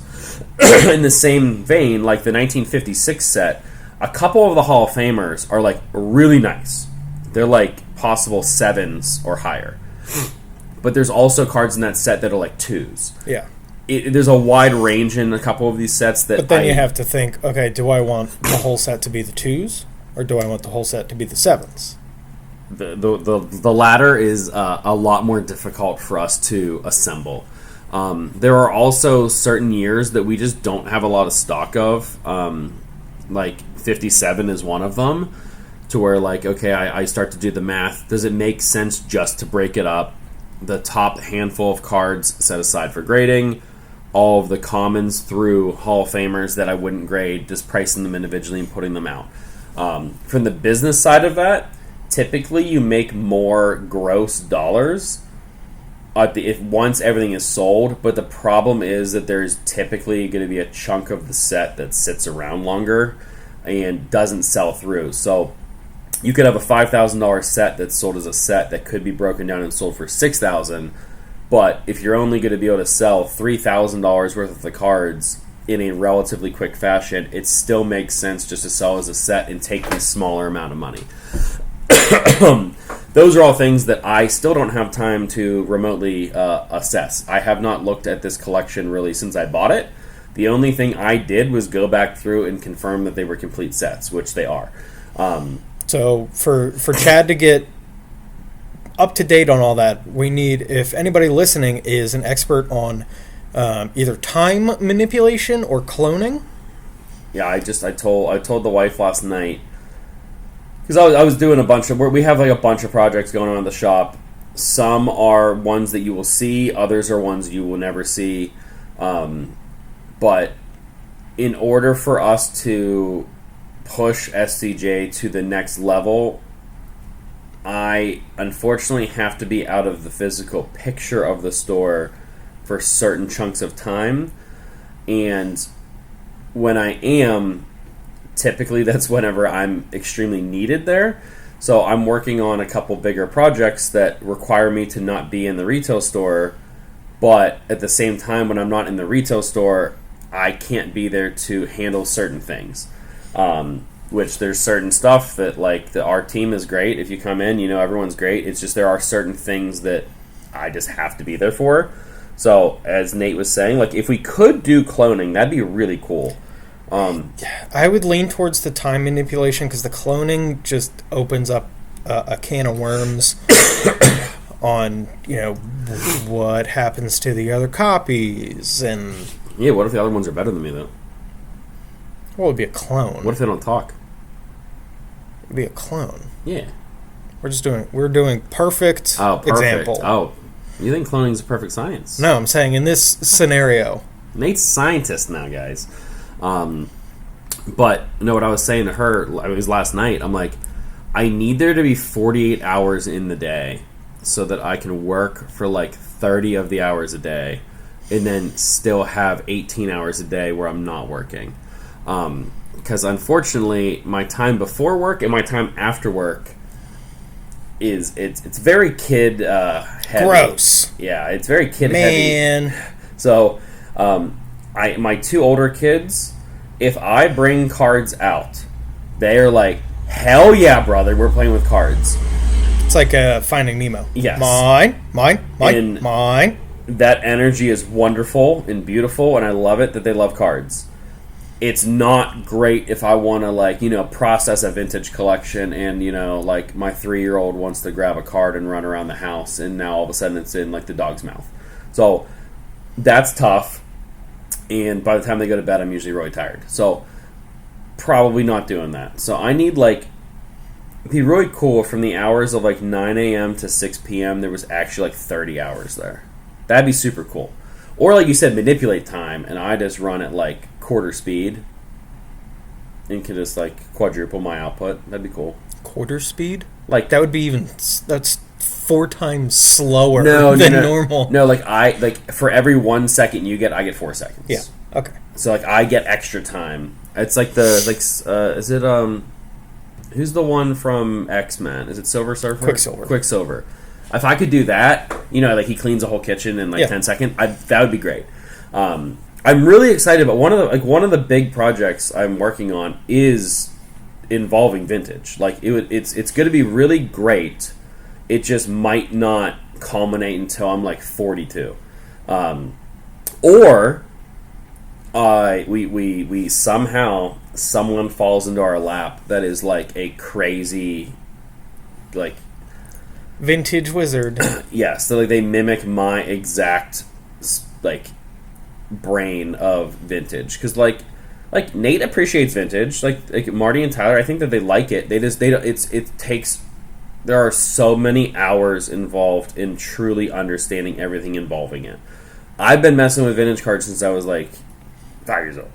In the same vein, like the 1956 set, a couple of the Hall of Famers are like really nice. They're like possible 7s or higher. But there's also cards in that set that are like 2s. Yeah. There's a wide range in a couple of these sets that. But then you have to think, okay, do I want the whole set to be the 2s, or do I want the whole set to be the 7s? The latter is a lot more difficult for us to assemble. There are also certain years that we just don't have a lot of stock of. Like 57 is one of them, to where like, okay, I start to do the math. Does it make sense just to break it up? The top handful of cards set aside for grading, all of the commons through Hall of Famers that I wouldn't grade, just pricing them individually and putting them out. From the business side of that, typically you make more gross dollars if once everything is sold, but the problem is that there's typically going to be a chunk of the set that sits around longer and doesn't sell through. So you could have a $5,000 set that's sold as a set that could be broken down and sold for $6,000, But if you're only going to be able to sell $3,000 worth of the cards in a relatively quick fashion, it still makes sense just to sell as a set and take the smaller amount of money. Those are all things that I still don't have time to remotely assess. I have not looked at this collection really since I bought it. The only thing I did was go back through and confirm that they were complete sets, which they are. So for Chad to get up to date on all that, we need, if anybody listening is an expert on either time manipulation or cloning. Yeah, I told the wife last night, because I was doing a bunch of, we have like a bunch of projects going on in the shop. Some are ones that you will see, others are ones you will never see. But in order for us to push SCJ to the next level, I unfortunately have to be out of the physical picture of the store for certain chunks of time. And when I am, typically that's whenever I'm extremely needed there. So I'm working on a couple bigger projects that require me to not be in the retail store, but at the same time, when I'm not in the retail store, I can't be there to handle certain things. Which there's certain stuff that, like, our team is great. If you come in, everyone's great. It's just there are certain things that I just have to be there for. So as Nate was saying, like, if we could do cloning, that'd be really cool. I would lean towards the time manipulation, because the cloning just opens up a can of worms on, what happens to the other copies. And yeah, what if the other ones are better than me, though? What would be a clone? What if they don't talk? It'd be a clone. Yeah. We're doing perfect, example. Oh, you think cloning is a perfect science? No, I'm saying in this scenario. Nate's scientist now, guys. But no, what I was saying to her, it was last night, I'm like, I need there to be 48 hours in the day so that I can work for like 30 of the hours a day and then still have 18 hours a day where I'm not working. Because unfortunately, my time before work and my time after work it's very kid heavy. Gross. Yeah, it's very kid heavy. So, my two older kids, if I bring cards out, they are like, hell yeah, brother, we're playing with cards. It's like Finding Nemo. Yes. Mine. That energy is wonderful and beautiful, and I love it that they love cards. It's not great if I want to, process a vintage collection and, like my 3-year-old wants to grab a card and run around the house, and now all of a sudden it's in, like, the dog's mouth. So that's tough, and by the time they go to bed, I'm usually really tired. So probably not doing that. So I need, it'd be really cool from the hours of, 9 a.m. to 6 p.m., there was actually, 30 hours there. That'd be super cool. Or, like you said, manipulate time, and I just run at, quarter speed and can just, quadruple my output. That'd be cool. Quarter speed? That would be that's 4 times slower than normal. No, for every 1 second you get, I get 4 seconds. Yeah, okay. So, I get extra time. It's is it, who's the one from X-Men? Is it Silver Surfer? Quicksilver. If I could do that, he cleans a whole kitchen in 10 seconds, that would be great. I'm really excited about one of the big projects I'm working on is involving vintage. It's going to be really great. It just might not culminate until I'm 42, or we somehow someone falls into our lap that is a crazy vintage wizard. Yeah, so they mimic my exact brain of vintage, because Nate appreciates vintage, like Marty and Tyler, I think that they like it. There are so many hours involved in truly understanding everything involving it. I've been messing with vintage cards since I was 5 years old.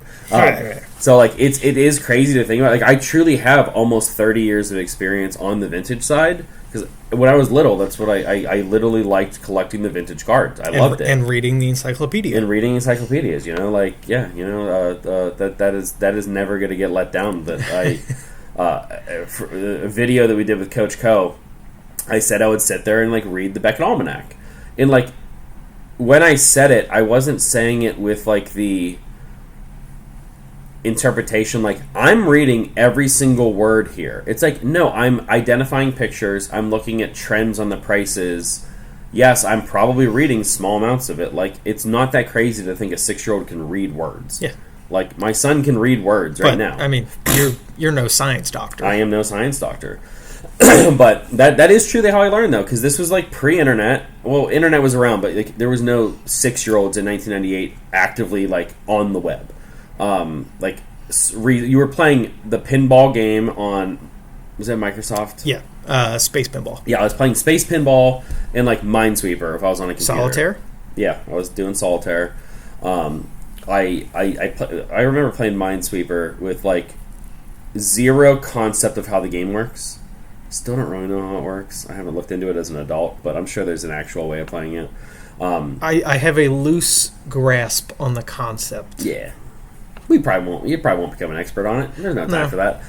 So it is crazy to think about. I truly have almost 30 years of experience on the vintage side, because when I was little, that's what I literally liked, collecting the vintage cards. I loved it. And reading the encyclopedia. And reading encyclopedias, that is never going to get let down. That a video that we did with Coach Co, I said I would sit there and read the Beckett Almanac. And when I said it, I wasn't saying it with like the interpretation like I'm reading every single word here. It's like, no, I'm identifying pictures, I'm looking at trends on the prices. Yes, I'm probably reading small amounts of it. Like, it's not that crazy to think a 6-year-old can read words. Yeah. Like, my son can read words right now. I mean, you're no science doctor. I am no science doctor. But that is truly how I learned, though, because this was, like, pre-internet. Well, internet was around, but like, there was no 6-year-olds in 1998 actively, like, on the web. You were playing the pinball game on, was that Microsoft? Yeah, Space Pinball. Yeah, I was playing Space Pinball and, like, Minesweeper if I was on a computer. Solitaire? Yeah, I was doing Solitaire. I remember playing Minesweeper with, like, zero concept of how the game works. Still don't really know how it works. I haven't looked into it as an adult, but I'm sure there's an actual way of playing it. I have a loose grasp on the concept. Yeah. You probably won't become an expert on it. There's no time for that.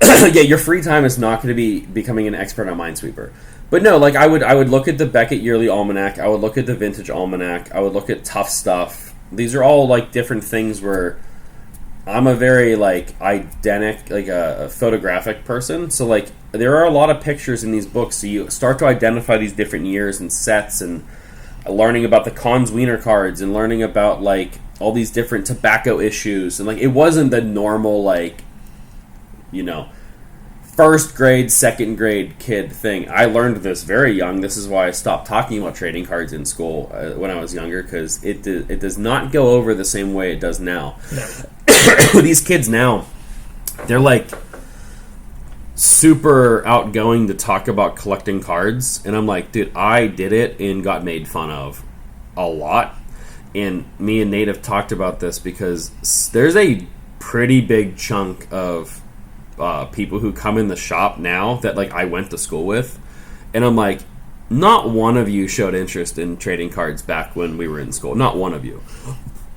Yeah, your free time is not going to be becoming an expert on Minesweeper. But no, like I would look at the Beckett Yearly Almanac. I would look at the Vintage Almanac. I would look at Tough Stuff. These are all like different things where I'm a very like a photographic person. So like there are a lot of pictures in these books. So you start to identify these different years and sets and learning about the Cons Wiener cards and learning about like all these different tobacco issues. And like it wasn't the normal like, you know, first grade, second grade kid thing. I learned this very young. This is why I stopped talking about trading cards in school when I was younger, because it does not go over the same way it does now. No. These kids now, they're like super outgoing to talk about collecting cards, and I'm like, dude, I did it and got made fun of a lot. And me and Nate have talked about this because there's a pretty big chunk of people who come in the shop now that like I went to school with, and I'm like, not one of you showed interest in trading cards back when we were in school. Not one of you.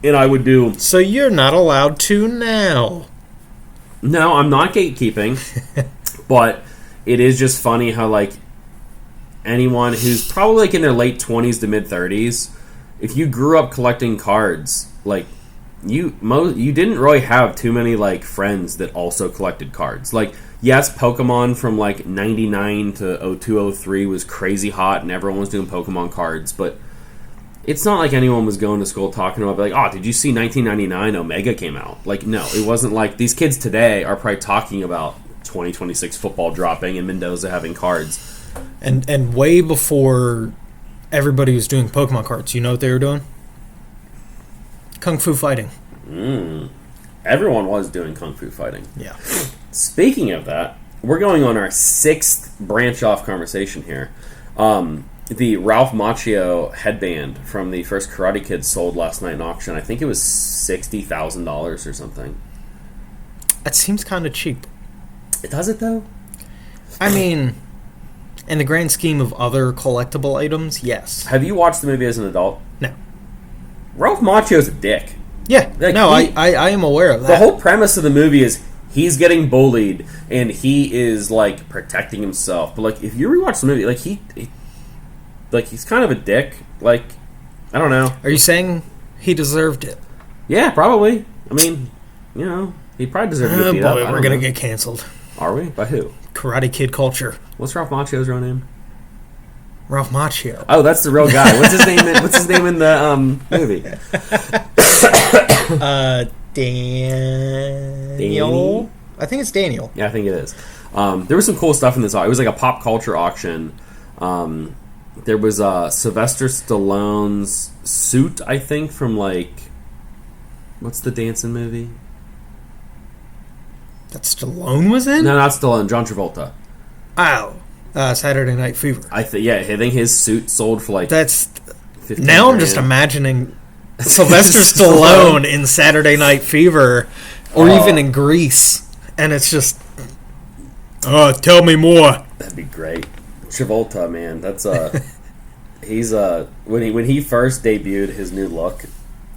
And I would do. So you're not allowed to now. No, I'm not gatekeeping, but it is just funny how like anyone who's probably like in their late 20s to mid 30s, if you grew up collecting cards, like you didn't really have too many like friends that also collected cards. Like, yes, Pokemon from like 99 to 02, 03 was crazy hot and everyone was doing Pokemon cards, but it's not like anyone was going to school talking about like, oh, did you see 1999 Omega came out? Like, no, it wasn't like these kids today are probably talking about 2026 football dropping and Mendoza having cards. And way before everybody was doing Pokemon cards, you know what they were doing? Kung Fu fighting. Everyone was doing Kung Fu fighting. Yeah. Speaking of that, we're going on our 6th branch-off conversation here. The Ralph Macchio headband from the first Karate Kid sold last night in auction. I think it was $60,000 or something. That seems kind of cheap. Does it, though? I mean, in the grand scheme of other collectible items, yes. Have you watched the movie as an adult? No. Ralph Macchio's a dick. Yeah, like, no, I am aware of that. The whole premise of the movie is he's getting bullied, and he is, like, protecting himself. But, like, if you rewatch the movie, like, he's kind of a dick. Like, I don't know. Are you saying he deserved it? Yeah, probably. I mean, you know, he probably deserved to get beat up. We're going to get canceled. Are we? By who? Karate Kid culture. What's Ralph Macchio's real name? Ralph Macchio. Oh, that's the real guy. What's his name? What's his name in the movie? Daniel. I think it's Daniel. Yeah, I think it is. There was some cool stuff in this. It was like a pop culture auction. There was Sylvester Stallone's suit, I think, from like, what's the dancing movie? That Stallone was in? No, not Stallone. John Travolta. Oh. Saturday Night Fever. I think his suit sold for like. That's. $15,000. Now I'm just imagining Sylvester Stallone in Saturday Night Fever, or even in Grease, and it's just. Oh, tell me more. That'd be great. Travolta, man, that's he's when he first debuted his new look,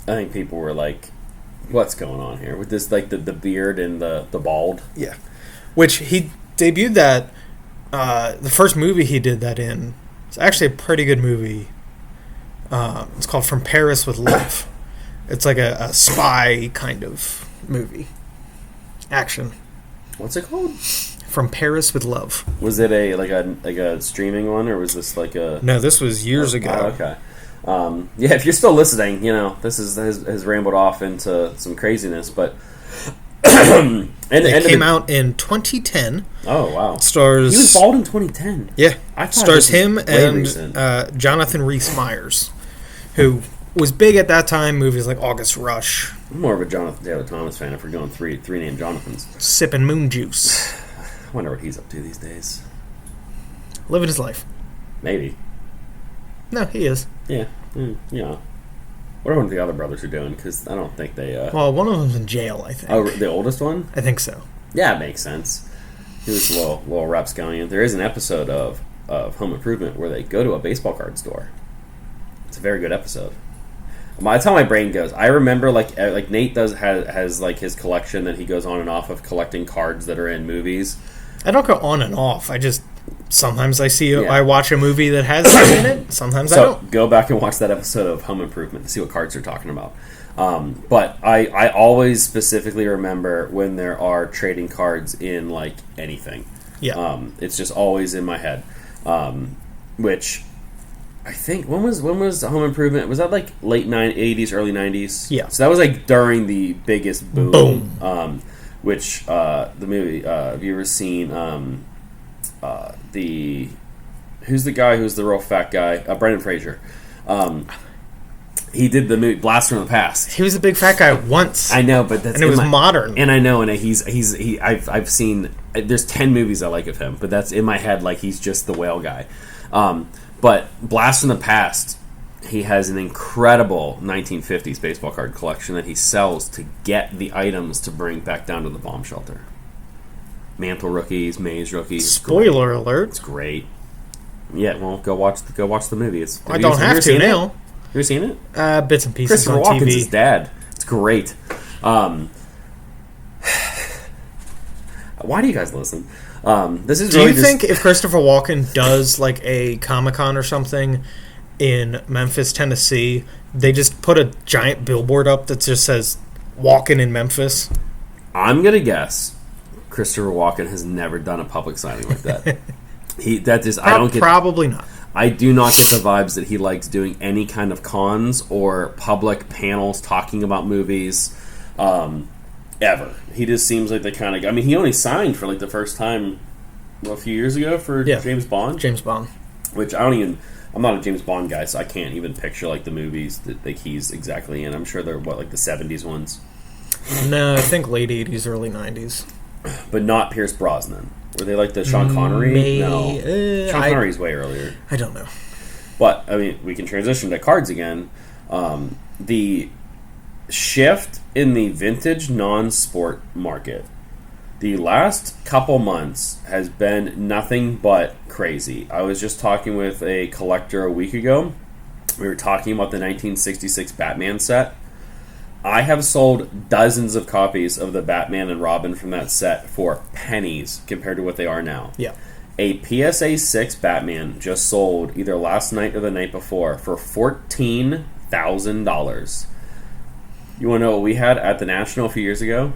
I think people were like, "What's going on here with this?" Like the beard and the bald. Yeah, which he debuted that. The first movie he did that in, it's actually a pretty good movie. It's called From Paris with Love. It's like a spy kind of movie. Action. What's it called? From Paris with Love. Was it a streaming one, or was this like a... No, this was years ago. Oh, okay. Yeah, if you're still listening, this has rambled off into some craziness, but... It came out in 2010. Oh, wow. Stars... He was bald in 2010. Yeah. I thought stars him and recent. Jonathan Rhys-Meyers, who was big at that time. Movies like August Rush. I'm more of a Jonathan Taylor Thomas fan if we're going three named Jonathans. Sipping moon juice. I wonder what he's up to these days. Living his life. Maybe. No, he is. Yeah. Yeah. What are the other brothers are doing? Because I don't think they... Well, one of them's in jail, I think. Oh, the oldest one? I think so. Yeah, it makes sense. He was a little rapscallion. There is an episode of Home Improvement where they go to a baseball card store. It's a very good episode. That's how my brain goes. I remember like Nate has like his collection that he goes on and off of collecting cards that are in movies. I don't go on and off. I just sometimes Yeah. I watch a movie that has that in it. Sometimes I don't. Go back and watch that episode of Home Improvement to see what cards they're talking about. But I always specifically remember when there are trading cards in like anything. Yeah. It's just always in my head. Which I think when was Home Improvement? Was that like late 80s, early 90s? Yeah. So that was like during the biggest boom. Which the movie? Have you ever seen who's the guy who's the real fat guy? Brendan Fraser. He did the movie Blast from the Past. He was a big fat guy once. I know, but that's and it was modern. And I know, and I've seen. There's 10 movies I like of him, but that's in my head like he's just the whale guy. But Blast from the Past, he has an incredible 1950s baseball card collection that he sells to get the items to bring back down to the bomb shelter. Mantle rookies, Mays rookies. Spoiler alert! It's great. Yeah, well, go watch the movie. I don't have to now. Have you seen it? Bits and pieces Christopher on Walken's TV. his dad. It's great. Why do you guys listen? This is. Do really you think if Christopher Walken does like a Comic-Con or something in Memphis, Tennessee, they just put a giant billboard up that just says "Walken in Memphis"? I'm gonna guess Christopher Walken has never done a public signing like that. Probably not. I do not get the vibes that he likes doing any kind of cons or public panels talking about movies. Ever. He just seems like the kind of guy. I mean, he only signed for like the first time a few years ago for James Bond. James Bond. Which I'm not a James Bond guy, so I can't even picture like the movies that like he's exactly in. I'm sure they're like the 70s ones. No, I think late 80s, early 90s. But not Pierce Brosnan. Were they like the Sean Connery? No. Sean Connery's way earlier. I don't know. But, I mean, we can transition to cards again. The shift in the vintage non-sport market the last couple months has been nothing but crazy. I was just talking with a collector a week ago. We were talking about the 1966 Batman set. I have sold dozens of copies of the Batman and Robin from that set for pennies compared to what they are now. Yeah. A PSA 6 Batman just sold either last night or the night before for $14,000. You want to know what we had at the National a few years ago?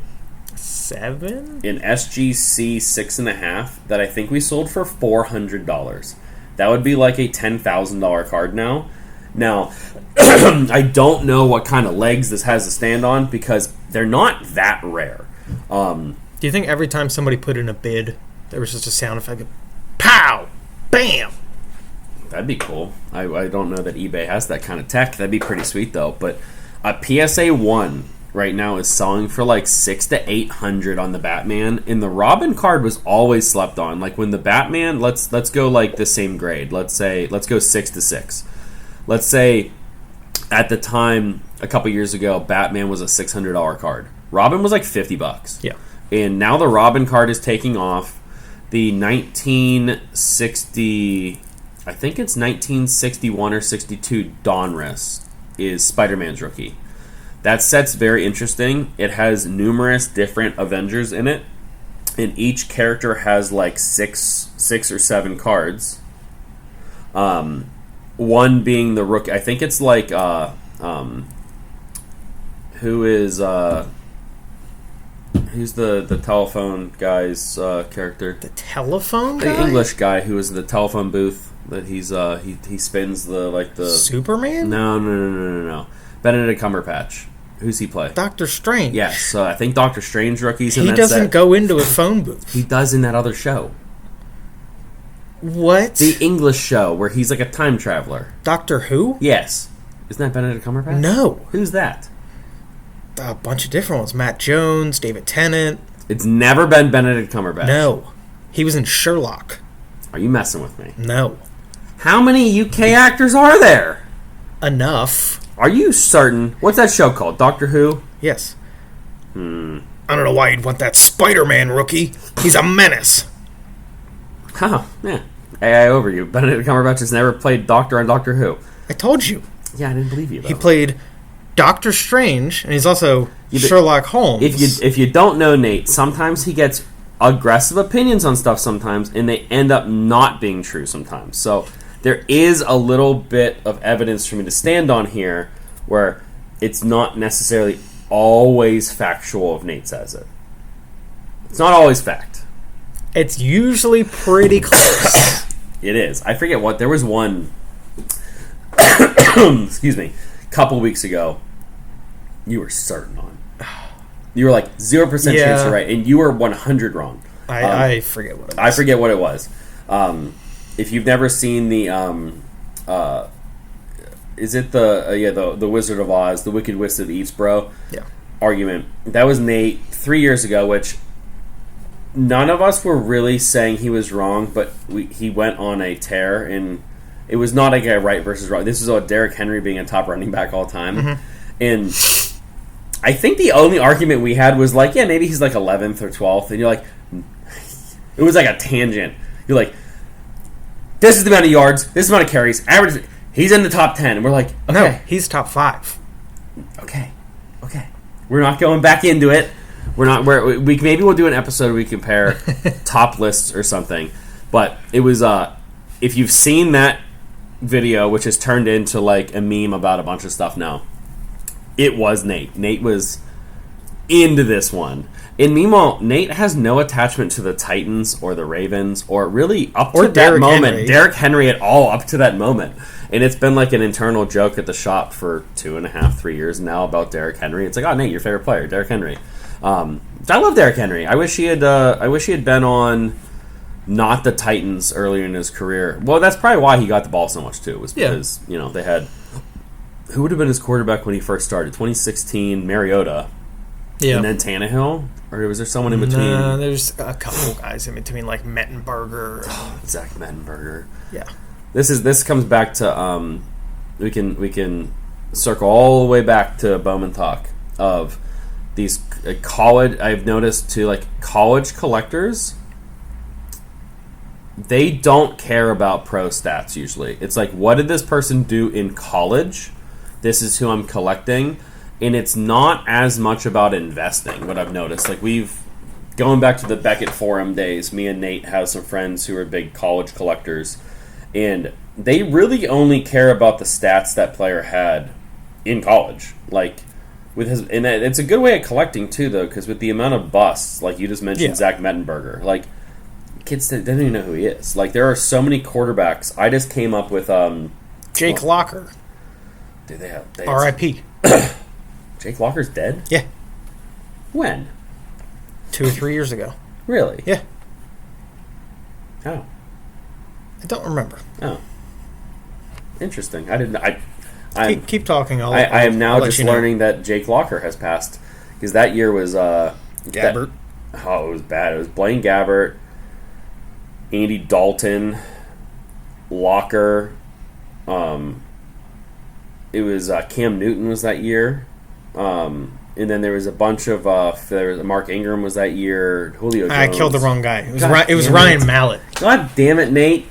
7? An SGC 6.5 that I think we sold for $400. That would be like a $10,000 card now. Now, I don't know what kind of legs this has to stand on because they're not that rare. Do you think every time somebody put in a bid, there was just a sound effect of pow, bam? That'd be cool. I don't know that eBay has that kind of tech. That'd be pretty sweet though. But a PSA 1 right now is selling for like $600 to $800 on the Batman, and the Robin card was always slept on. Like when the Batman, let's go like the same grade. Let's go 6 to 6. Let's say at the time a couple years ago, Batman was a $600 card. Robin was like $50. Yeah. And now the Robin card is taking off. The 1960, I think it's 1961 or 62 Donruss is Spider-Man's rookie. That set's very interesting. It has numerous different Avengers in it, and each character has like six or seven cards. one being the rookie. I think it's like who is who's the telephone guy's character? The telephone guy? The English guy who is in the telephone booth that he spins the Superman? No. Benedict Cumberbatch. Who's he play? Doctor Strange. Yes, I think Doctor Strange rookie's in He that doesn't set. go into a phone booth. He does in that other show. What? The English show where he's like a time traveler. Doctor Who? Yes. Isn't that Benedict Cumberbatch? No. Who's that? A bunch of different ones. Matt Jones, David Tennant. It's never been Benedict Cumberbatch. No. He was in Sherlock. Are you messing with me? No. How many UK actors are there? Enough. Are you certain? What's that show called? Doctor Who? Yes. I don't know why you'd want that Spider-Man rookie. He's a menace. Oh, yeah. AI over you. Benedict Cumberbatch has never played Doctor on Doctor Who. I told you. Yeah, I didn't believe you, though. He played Doctor Strange, and he's also Sherlock Holmes. If you don't know Nate, sometimes he gets aggressive opinions on stuff sometimes, and they end up not being true sometimes. So there is a little bit of evidence for me to stand on here where it's not necessarily always factual if Nate says it. It's not always fact. It's usually pretty close. It is. I forget what. There was one, excuse me, a couple weeks ago, you were certain on. You were like 0% chance you're right, and you were 100 wrong. I forget what it was. I forget what it was. If you've never seen the, is it the Wizard of Oz, the Wicked Witch of the East Bro? Yeah. Argument. That was Nate 3 years ago, which none of us were really saying he was wrong, but he went on a tear, and it was not like a right versus wrong. This was about Derrick Henry being a top running back all time. Mm-hmm. And I think the only argument we had was like, yeah, maybe he's like 11th or 12th. And you're like, it was like a tangent. You're like, this is the amount of yards, this is the amount of carries, average. He's in the top 10. And we're like, okay. No, he's top 5. Okay. We're not going back into it. Maybe we'll do an episode where we compare top lists or something. But it was, if you've seen that video, which has turned into like a meme about a bunch of stuff now, it was Nate. Nate was into this one. And meanwhile, Nate has no attachment to the Titans or the Ravens or really up to that moment. Derrick Henry at all up to that moment. And it's been like an internal joke at the shop for 2.5, 3 years now about Derrick Henry. It's like, oh, Nate, your favorite player, Derrick Henry. I love Derrick Henry. I wish he had been on not the Titans earlier in his career. Well, that's probably why he got the ball so much too. Was because they had who would have been his quarterback when he first started? 2016, Mariota. Yeah. And then Tannehill? Or was there someone in between? No, there's a couple guys in between, like Mettenberger. Zach Mettenberger. Yeah. This comes back to we can circle all the way back to Bowman talk of these college. I've noticed too, like college collectors, they don't care about pro stats usually. It's like, what did this person do in college? This is who I'm collecting. And it's not as much about investing, what I've noticed. Like, going back to the Beckett Forum days, me and Nate have some friends who are big college collectors, and they really only care about the stats that player had in college. Like, and it's a good way of collecting, too, though, because with the amount of busts, like you just mentioned, Zach Mettenberger, like, kids, they don't even know who he is. Like, there are so many quarterbacks. I just came up with... Jake Locker. Dude, they had R.I.P. Jake Locker's dead? Yeah. When? 2 or 3 years ago. Really? Yeah. How? I don't remember. Oh. Interesting. I didn't... Keep talking. I am now just learning that Jake Locker has passed. Because that year was... Gabbert. It was bad. It was Blaine Gabbert, Andy Dalton, Locker. It was Cam Newton was that year. And then there was a bunch of... Mark Ingram was that year. Julio Jones. I killed the wrong guy. It was Ryan Mallett. God damn it, Nate.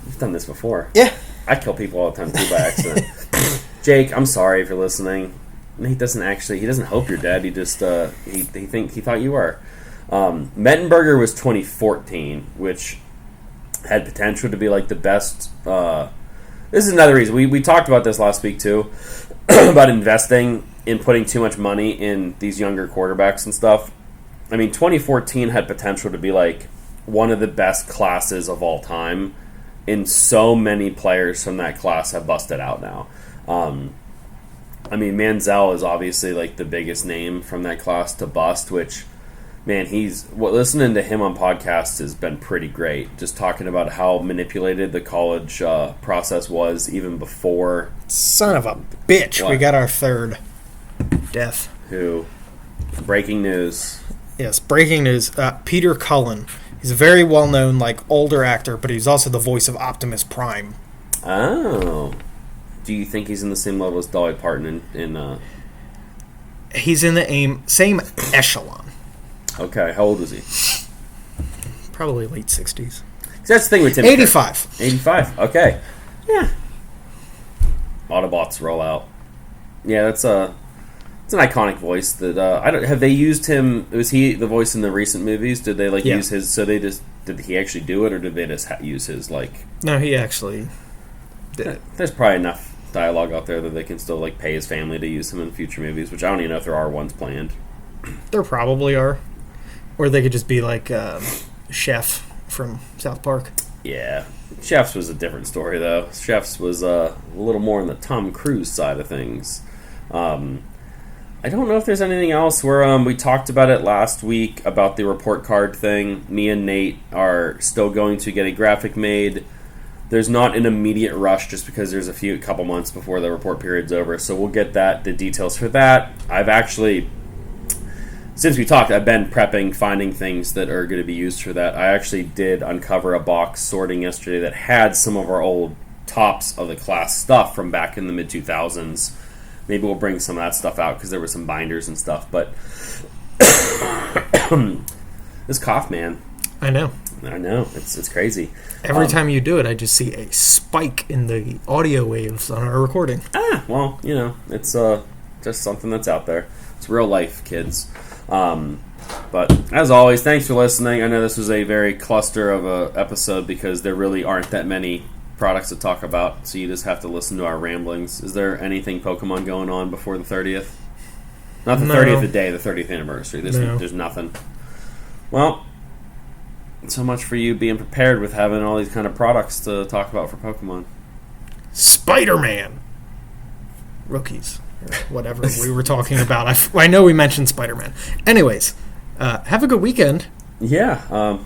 You've done this before. Yeah. I kill people all the time, too, by accident. Jake, I'm sorry if you're listening. Nate doesn't actually... He doesn't hope you're dead. He just... He thought you were. Mettenberger was 2014, which had potential to be like the best This is another reason. We talked about this last week, too, about investing in putting too much money in these younger quarterbacks and stuff. I mean, 2014 had potential to be like one of the best classes of all time, and so many players from that class have busted out now. I mean, Manziel is obviously like the biggest name from that class to bust, which, man, listening to him on podcasts has been pretty great. Just talking about how manipulated the college process was even before. Son of a bitch, What? We got our third death. Who? Breaking news. Yes, breaking news. Peter Cullen. He's a very well-known, older actor, but he's also the voice of Optimus Prime. Oh. Do you think he's in the same level as Dolly Parton in He's in the same echelon. Okay, how old was he? Probably late 60s. That's the thing with Tim 85. 85, okay. Yeah. Autobots roll out. Yeah, it's an iconic voice that have they used him? Was he the voice in the recent movies? Did they use his? So they just did he actually do it, or did they just use his No, he actually did it. There's probably enough dialogue out there that they can still pay his family to use him in future movies, which I don't even know if there are ones planned. There probably are, or they could just be Chef from South Park. Yeah, Chefs was a different story though. Chefs was a little more on the Tom Cruise side of things. I don't know if there's anything else where we talked about it last week about the report card thing. Me and Nate are still going to get a graphic made. There's not an immediate rush just because there's a couple months before the report period's over. So we'll get the details for that. I've actually, since we talked, I've been prepping, finding things that are going to be used for that. I actually did uncover a box sorting yesterday that had some of our old tops of the class stuff from back in the mid-2000s. Maybe we'll bring some of that stuff out because there were some binders and stuff. But this cough, man. I know. It's crazy. Every time you do it, I just see a spike in the audio waves on our recording. Well, it's just something that's out there. It's real life, kids. But as always, thanks for listening. I know this was a very cluster of a episode because there really aren't that many products to talk about, so you just have to listen to our ramblings. Is there anything Pokemon going on before the 30th? Not the 30th day, the 30th anniversary. There's nothing. Well, so much for you being prepared with having all these kind of products to talk about for Pokemon. Spider-Man! Rookies. Or whatever we were talking about. I know we mentioned Spider-Man. Anyways, have a good weekend. Yeah.